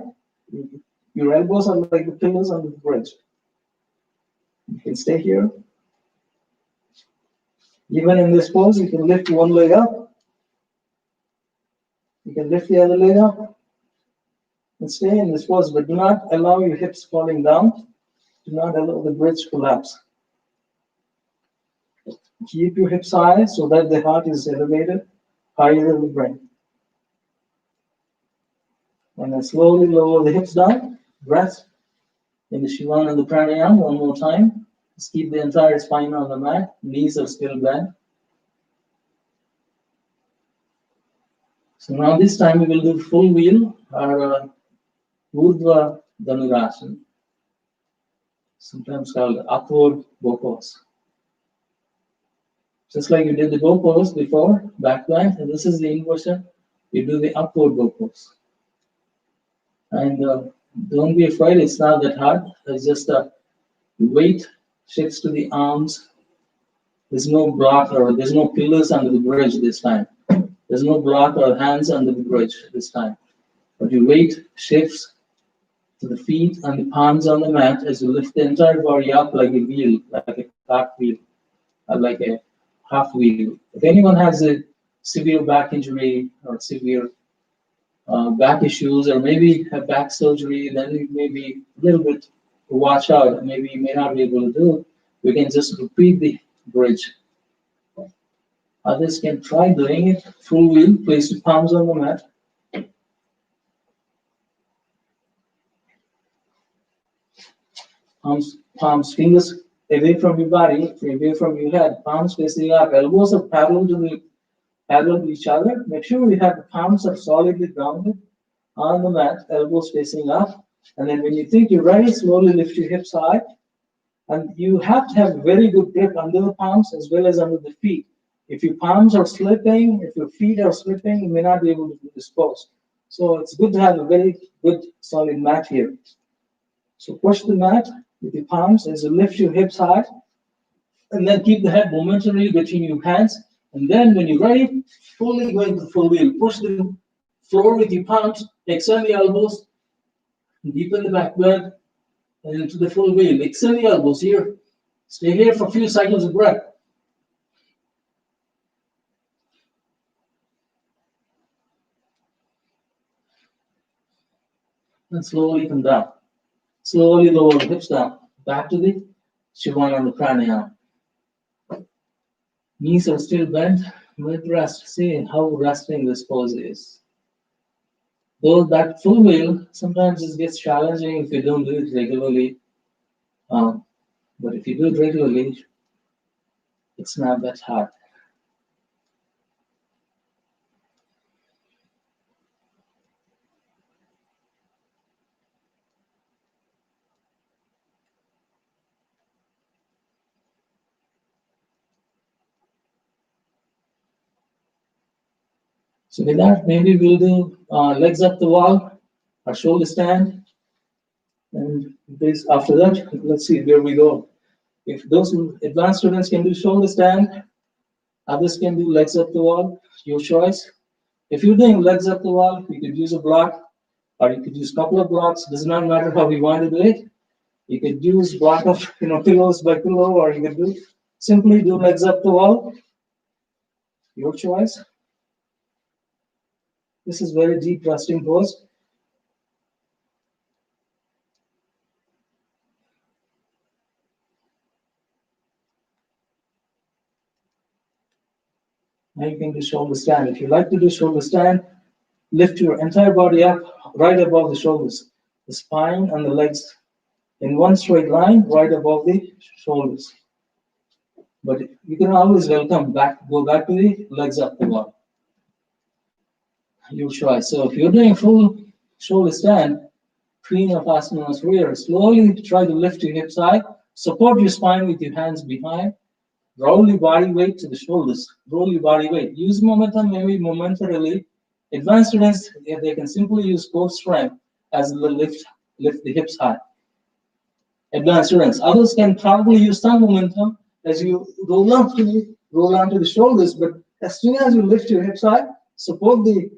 Your elbows are like the pillars on the bridge. You can stay here. Even in this pose, you can lift one leg up. You can lift the other leg up and stay in this pose, but do not allow your hips falling down. Do not allow the bridge to collapse. Keep your hips high so that the heart is elevated higher than the brain. And then slowly lower the hips down. Breath in the Shivan and the Pranayama one more time. Just keep the entire spine on the mat. Knees are still bent. So now this time we will do full wheel or Urdhva Dhanurasana, sometimes called upward bow pose. Just like you did the bow pose before, back bend, and this is the inversion. You do the upward bow pose. And don't be afraid, it's not that hard. It's just weight shifts to the arms. There's no block or there's no pillars under the bridge this time. There's no block or hands under the bridge this time. But your weight shifts to the feet and the palms on the mat as you lift the entire body up like a wheel, like a cart wheel, or like a half wheel. If anyone has a severe back injury or severe back issues, or maybe have back surgery, then you may be a little bit watch out. Maybe you may not be able to do it. We can just repeat the bridge. Others can try doing it full wheel, place your palms on the mat. Fingers away from your body, away from your head, palms facing up, elbows are parallel to each other. Make sure you have the palms are solidly grounded on the mat, elbows facing up. And then when you think you're ready, slowly lift your hips high. And you have to have very good grip under the palms as well as under the feet. If your palms are slipping, if your feet are slipping, you may not be able to do this pose. So it's good to have a very good solid mat here. So push the mat with your palms as you lift your hips high, and then keep the head momentarily between your hands. And then when you're ready, fully go into full wheel. Push the floor with your palms, extend the elbows, deepen the back bend, and into the full wheel. Extend the elbows here. Stay here for a few cycles of breath. And slowly come down. Slowly lower the hips down. Back to the Shivananda Pranayama. Knees are still bent, mid-rest. See how resting this pose is. Though that full wheel, sometimes it gets challenging if you don't do it regularly. But if you do it regularly, it's not that hard. So with that, maybe we'll do legs up the wall, or shoulder stand. And this, after that, let's see where we go. If those advanced students can do shoulder stand, others can do legs up the wall, your choice. If you're doing legs up the wall, you could use a block, or you could use a couple of blocks. Does not matter how you want to do it. You could use block of pillows by pillow, or you could do simply do legs up the wall. Your choice. This is very deep resting pose. Now you can do shoulder stand. If you like to do shoulder stand, lift your entire body up right above the shoulders, the spine and the legs in one straight line right above the shoulders. But you can always go back to the legs up the wall. Your choice. So if you're doing full shoulder stand, Queen of Asanas rear, slowly try to lift your hips high, support your spine with your hands behind, roll your body weight to the shoulders, roll your body weight. Use momentum, maybe momentarily. Advanced students, they can simply use core strength as the lift the hips high. Advanced students, others can probably use some momentum as you roll onto the shoulders, but as soon as you lift your hips high, support the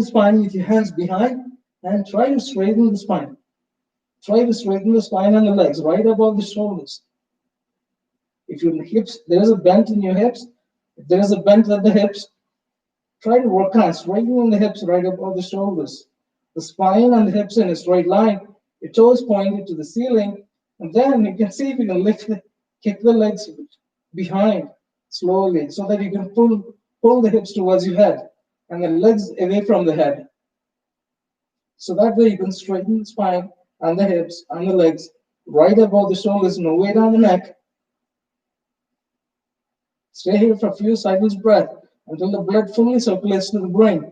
spine with your hands behind and try to straighten the spine. Try to straighten the spine and the legs right above the shoulders. If your hips, there's a bend in your hips, if there's a bend at the hips, try to work on straightening the hips right above the shoulders. The spine and the hips in a straight line, your toes pointed to the ceiling, and then you can see if you can kick the legs behind slowly so that you can pull the hips towards your head and the legs away from the head. So that way you can straighten the spine and the hips and the legs right above the shoulders, no weight on the neck. Stay here for a few cycles of breath until the blood fully circulates to the brain.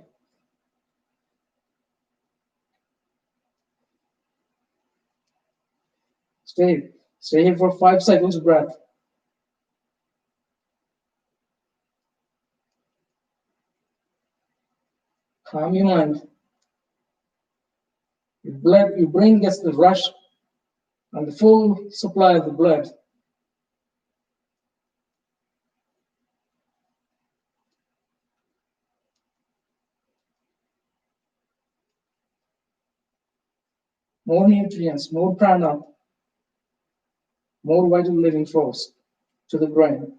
Stay here for 5 cycles of breath. Calm your mind. Your brain gets the rush and the full supply of the blood. More nutrients, more prana, more vital living force to the brain.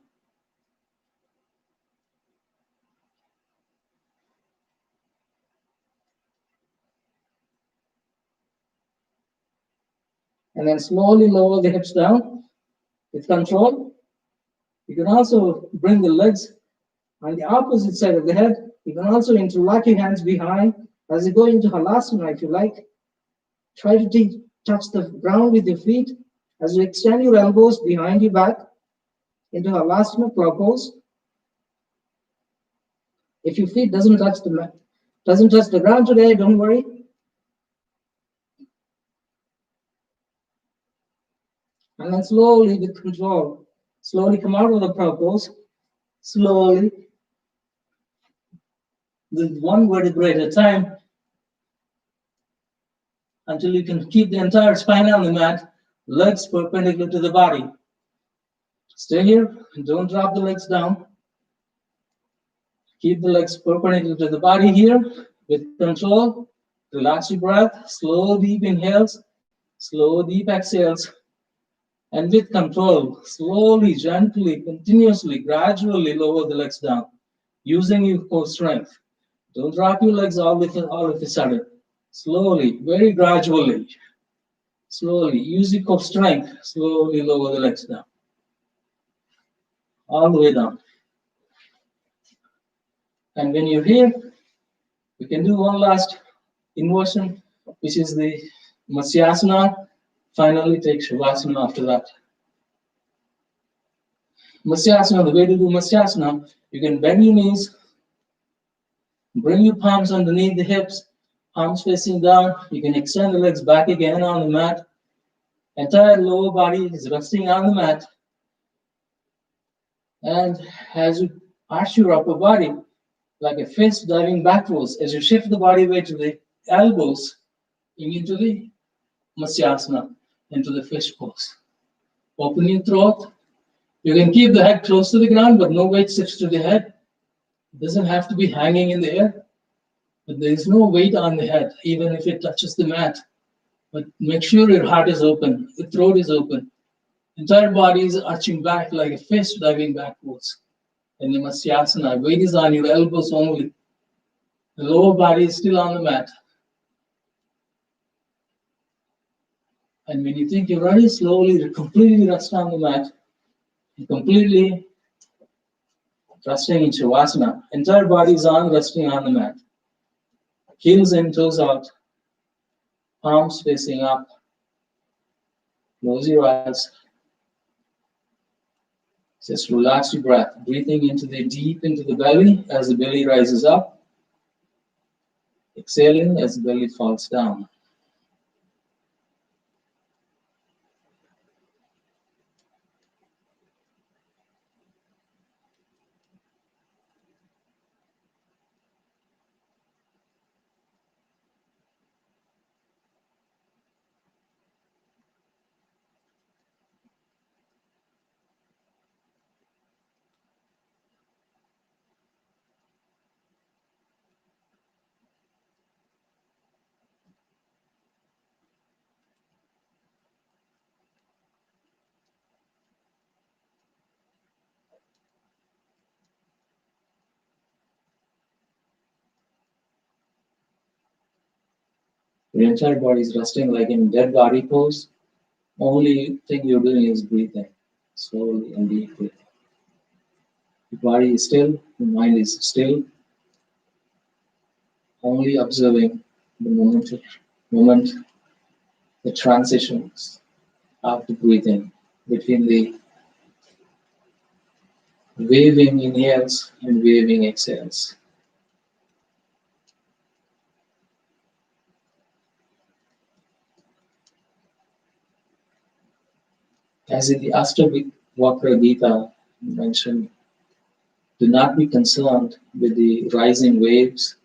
And then slowly lower the hips down with control. You can also bring the legs on the opposite side of the head. You can also interlock your hands behind as you go into Halasana if you like. Try to touch the ground with your feet as you extend your elbows behind your back into Halasana plow pose. If your feet doesn't touch the ground today, don't worry. And then slowly, with control, slowly come out of the plow pose. Slowly, with one vertebrae at a time, until you can keep the entire spine on the mat, legs perpendicular to the body. Stay here and don't drop the legs down. Keep the legs perpendicular to the body here with control. Relax your breath, slow, deep inhales, slow, deep exhales. And with control, slowly, gently, continuously, gradually lower the legs down using your core strength. Don't drop your legs all of a sudden. Slowly, very gradually, slowly, use your core strength, slowly lower the legs down. All the way down. And when you're here, we can do one last inversion, which is the Matsyasana. Finally, take Shavasana after that. Matsyasana, the way to do Matsyasana, you can bend your knees, bring your palms underneath the hips, palms facing down. You can extend the legs back again on the mat. Entire lower body is resting on the mat. And as you arch your upper body, like a fist diving backwards, as you shift the body weight to the elbows, into the Matsyasana, into the fish pose. Open your throat. You can keep the head close to the ground, but no weight shifts to the head. It doesn't have to be hanging in the air, but there is no weight on the head, even if it touches the mat. But make sure your heart is open, the throat is open. Entire body is arching back like a fist diving backwards. And the Matsyasana, weight is on your elbows only. The lower body is still on the mat. And when you think you're ready, slowly, completely rest on the mat. Completely resting in Shavasana. Entire body is on, resting on the mat. Heels in, toes out. Palms facing up. Close your eyes. Just relax your breath. Breathing deep into the belly as the belly rises up. Exhaling as the belly falls down. Your entire body is resting like in dead body pose. Only thing you're doing is breathing slowly and deeply. The body is still, the mind is still. Only observing the moment, the transitions of the breathing between the waving inhales and waving exhales. As in the Ashtavakra Gita mentioned, do not be concerned with the rising waves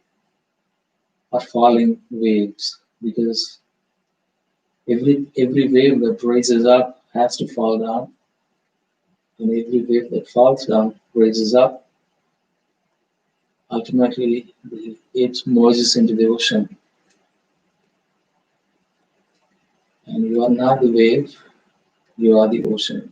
or falling waves, because every wave that rises up has to fall down, and every wave that falls down raises up. Ultimately, it merges into the ocean. And you are not the wave, you are the ocean.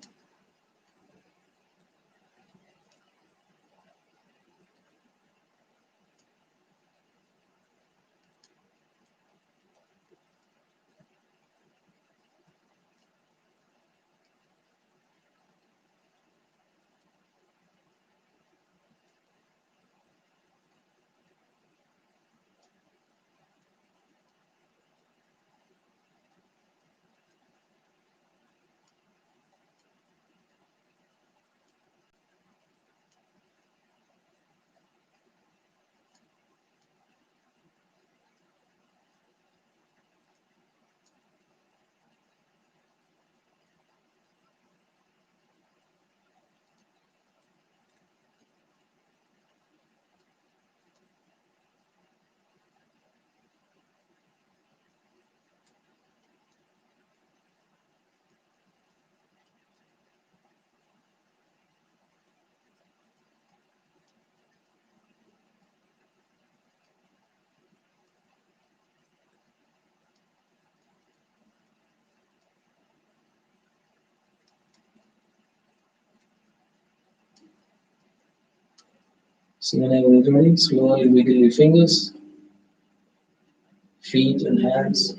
So whenever you're ready, slowly wiggle your fingers, feet and hands.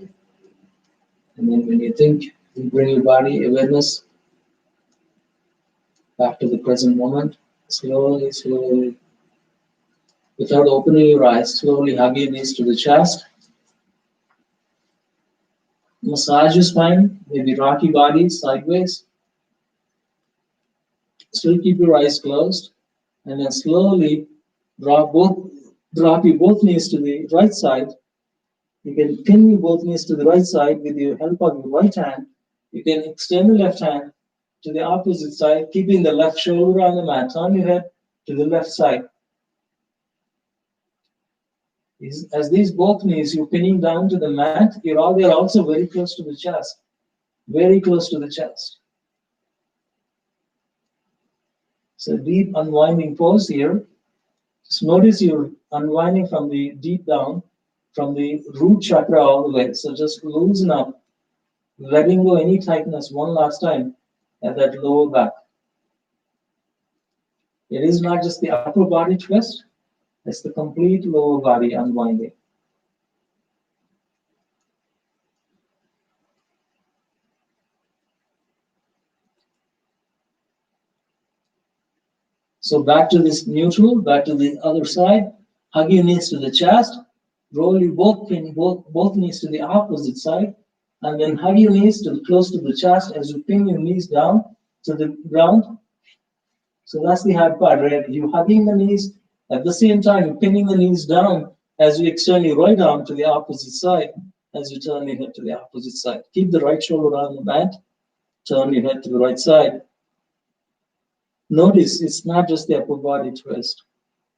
And then when you think, you bring your body awareness back to the present moment. Slowly, slowly, without opening your eyes, slowly hug your knees to the chest. Massage your spine, maybe rock your body sideways. Still keep your eyes closed. And then slowly drop your both knees to the right side. You can pin your both knees to the right side with your help of your right hand. You can extend the left hand to the opposite side, keeping the left shoulder on the mat. Turn your head to the left side. As these both knees, you're pinning down to the mat, they're also very close to the chest. Very close to the chest. So deep unwinding pose here. Just notice you're unwinding from the deep down, from the root chakra all the way. So just loosen up, letting go any tightness one last time at that lower back. It is not just the upper body twist, it's the complete lower body unwinding. So back to this neutral, back to the other side. Hug your knees to the chest. Roll your both knees to the opposite side. And then hug your knees close to the chest as you pin your knees down to the ground. So that's the hard part, right? You're hugging the knees. At the same time, you're pinning the knees down as you extend your right arm to the opposite side, as you turn your head to the opposite side. Keep the right shoulder on the mat. Turn your head to the right side. Notice it's not just the upper body twist.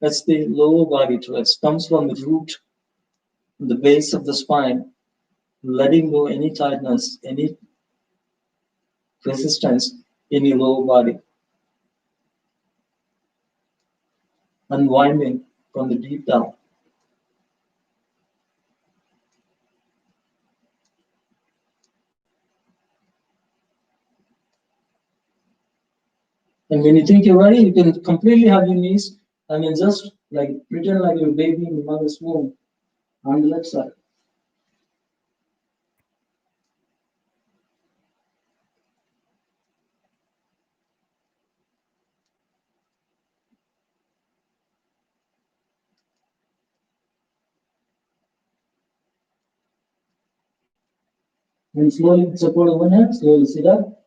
That's the lower body twist. Comes from the root, the base of the spine, letting go any tightness, any resistance in your lower body. Unwinding from the deep down. And when you think you're ready, you can completely hug your knees and then just like pretend like you're a baby in the mother's womb on the left side. And slowly with support of one hand, slowly sit up.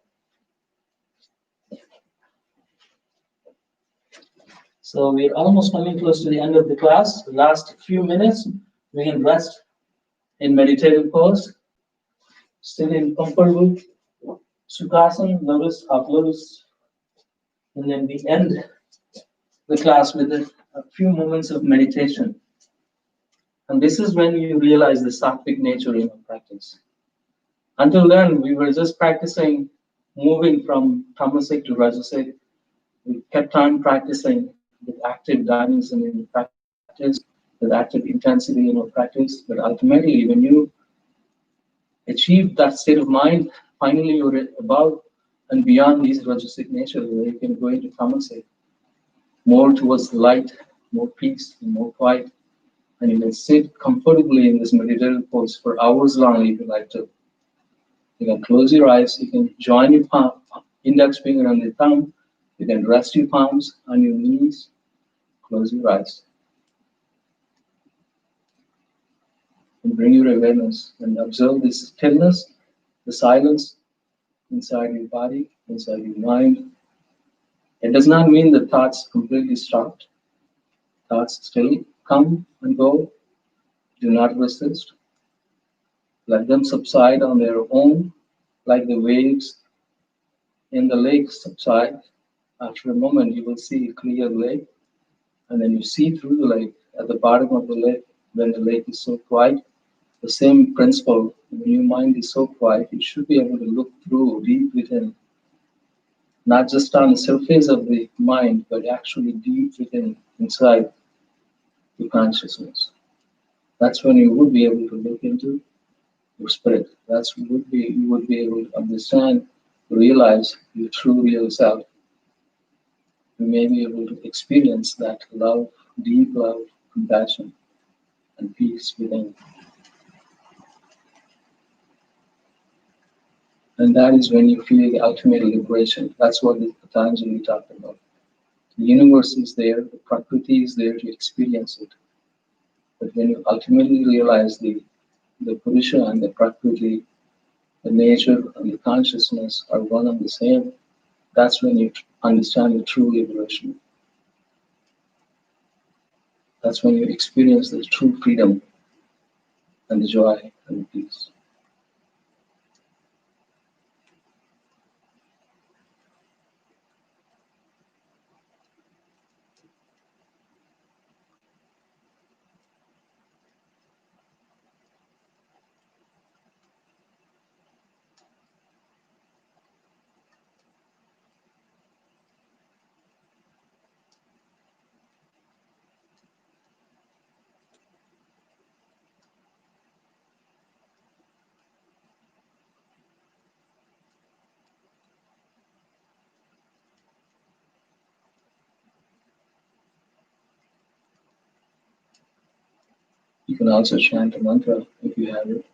So we're almost coming close to the end of the class. The last few minutes, we can rest in meditative pose. Sit in comfortable Sukhasana, lotus, half lotus. And then we end the class with a few moments of meditation. And this is when you realize the sattvic nature in our practice. Until then, we were just practicing moving from tamasic to rajasic. We kept on practicing with active dynamism in practice, with active intensity in our practice. But ultimately, when you achieve that state of mind, finally you're above and beyond these rajasic natures, where you can go into tamasic, more towards light, more peace, and more quiet. And you can sit comfortably in this meditative pose for hours long if you like to. You can close your eyes, you can join your index finger on the thumb, you can rest your palms on your knees, close your eyes. And bring your awareness and observe this stillness, the silence inside your body, inside your mind. It does not mean that thoughts completely stopped. Thoughts still come and go. Do not resist. Let them subside on their own, like the waves in the lake subside. After a moment, you will see a clear lake, and then you see through the lake. At the bottom of the lake, when the lake is so quiet, the same principle, when your mind is so quiet, you should be able to look through deep within, not just on the surface of the mind, but actually deep within, inside your consciousness. That's when you would be able to look into your spirit. You would be able to understand, realize your true real self. You may be able to experience that love, deep love, compassion, and peace within. And that is when you feel the ultimate liberation. That's what the Patanjali talked about. The universe is there, the Prakriti is there to experience it. But when you ultimately realize the Purusha and the Prakriti, the nature and the consciousness are one and the same, that's when you understand the true liberation. That's when you experience the true freedom and the joy and the peace. You can also chant a mantra if you have it,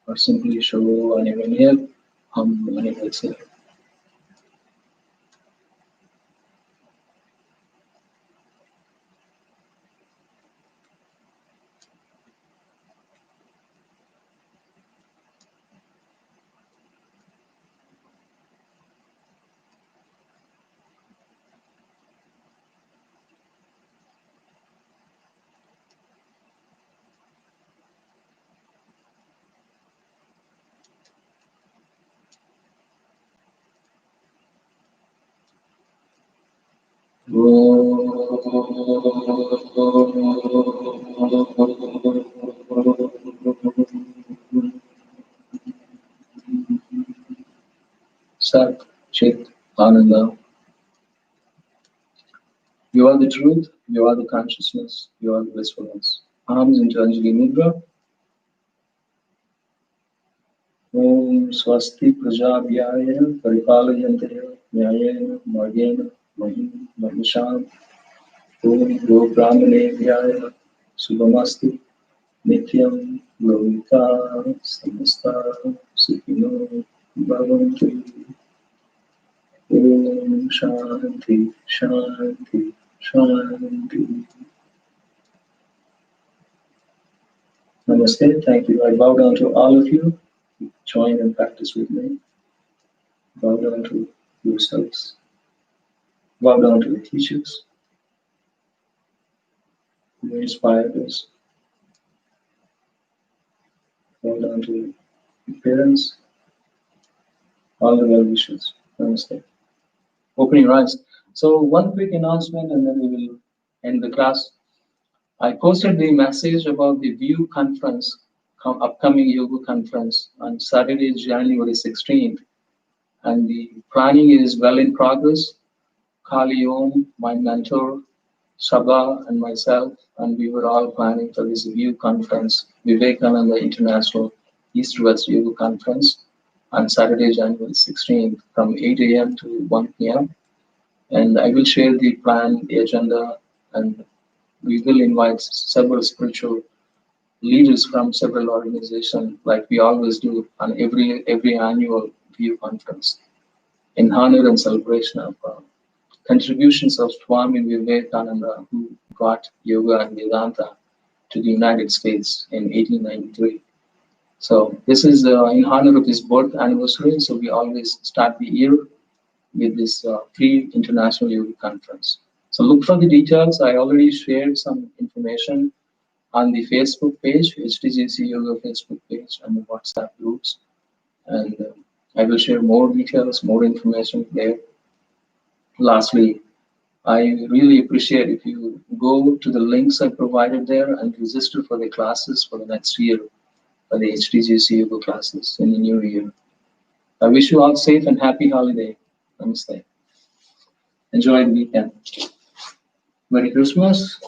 or simply show an inhale, hum and exhale. Sat, Chit, Ananda. You are the truth, you are the consciousness, you are the blissfulness. Arms into Anjali Mudra. Om Swasti Prajabhyaya Paripalayanteya Nyayena Margena Mahim Mahisham Om Go Brahmanebhyaya Subhamasti Nityam Lovika Samasta Sukhino Bhavantu. Om Shanti Shanti Shanti. Namaste. Thank you. I bow down to all of you. Join and practice with me. Bow down to yourselves. Bow down to the teachers who inspired us. Bow down to the parents, all the well wishers. Namaste. Open your eyes. So one quick announcement and then we will end the class. I posted the message about the VIEW conference, upcoming yoga conference on Saturday, January 16th. And the planning is well in progress. Kali Om, my mentor, Sabha and myself, and we were all planning for this VIEW conference, Vivekananda International East-West Yoga Conference on Saturday, January 16th from 8 a.m. to 1 p.m. And I will share the plan, the agenda, and we will invite several spiritual leaders from several organizations, like we always do on every annual VIEW conference, in honor and celebration of contributions of Swami Vivekananda, who brought yoga and Vedanta to the United States in 1893. So this is in honor of his birth anniversary. So we always start the year with this free international yoga conference. So look for the details. I already shared some information on the Facebook page, HTGC Yoga Facebook page, and the WhatsApp groups. And I will share more details, more information there. Lastly, I really appreciate if you go to the links I provided there and register for the classes for the next year, for the HTGC Yoga classes in the new year. I wish you all safe and happy holiday. Namaste. Enjoy the weekend. Merry Christmas.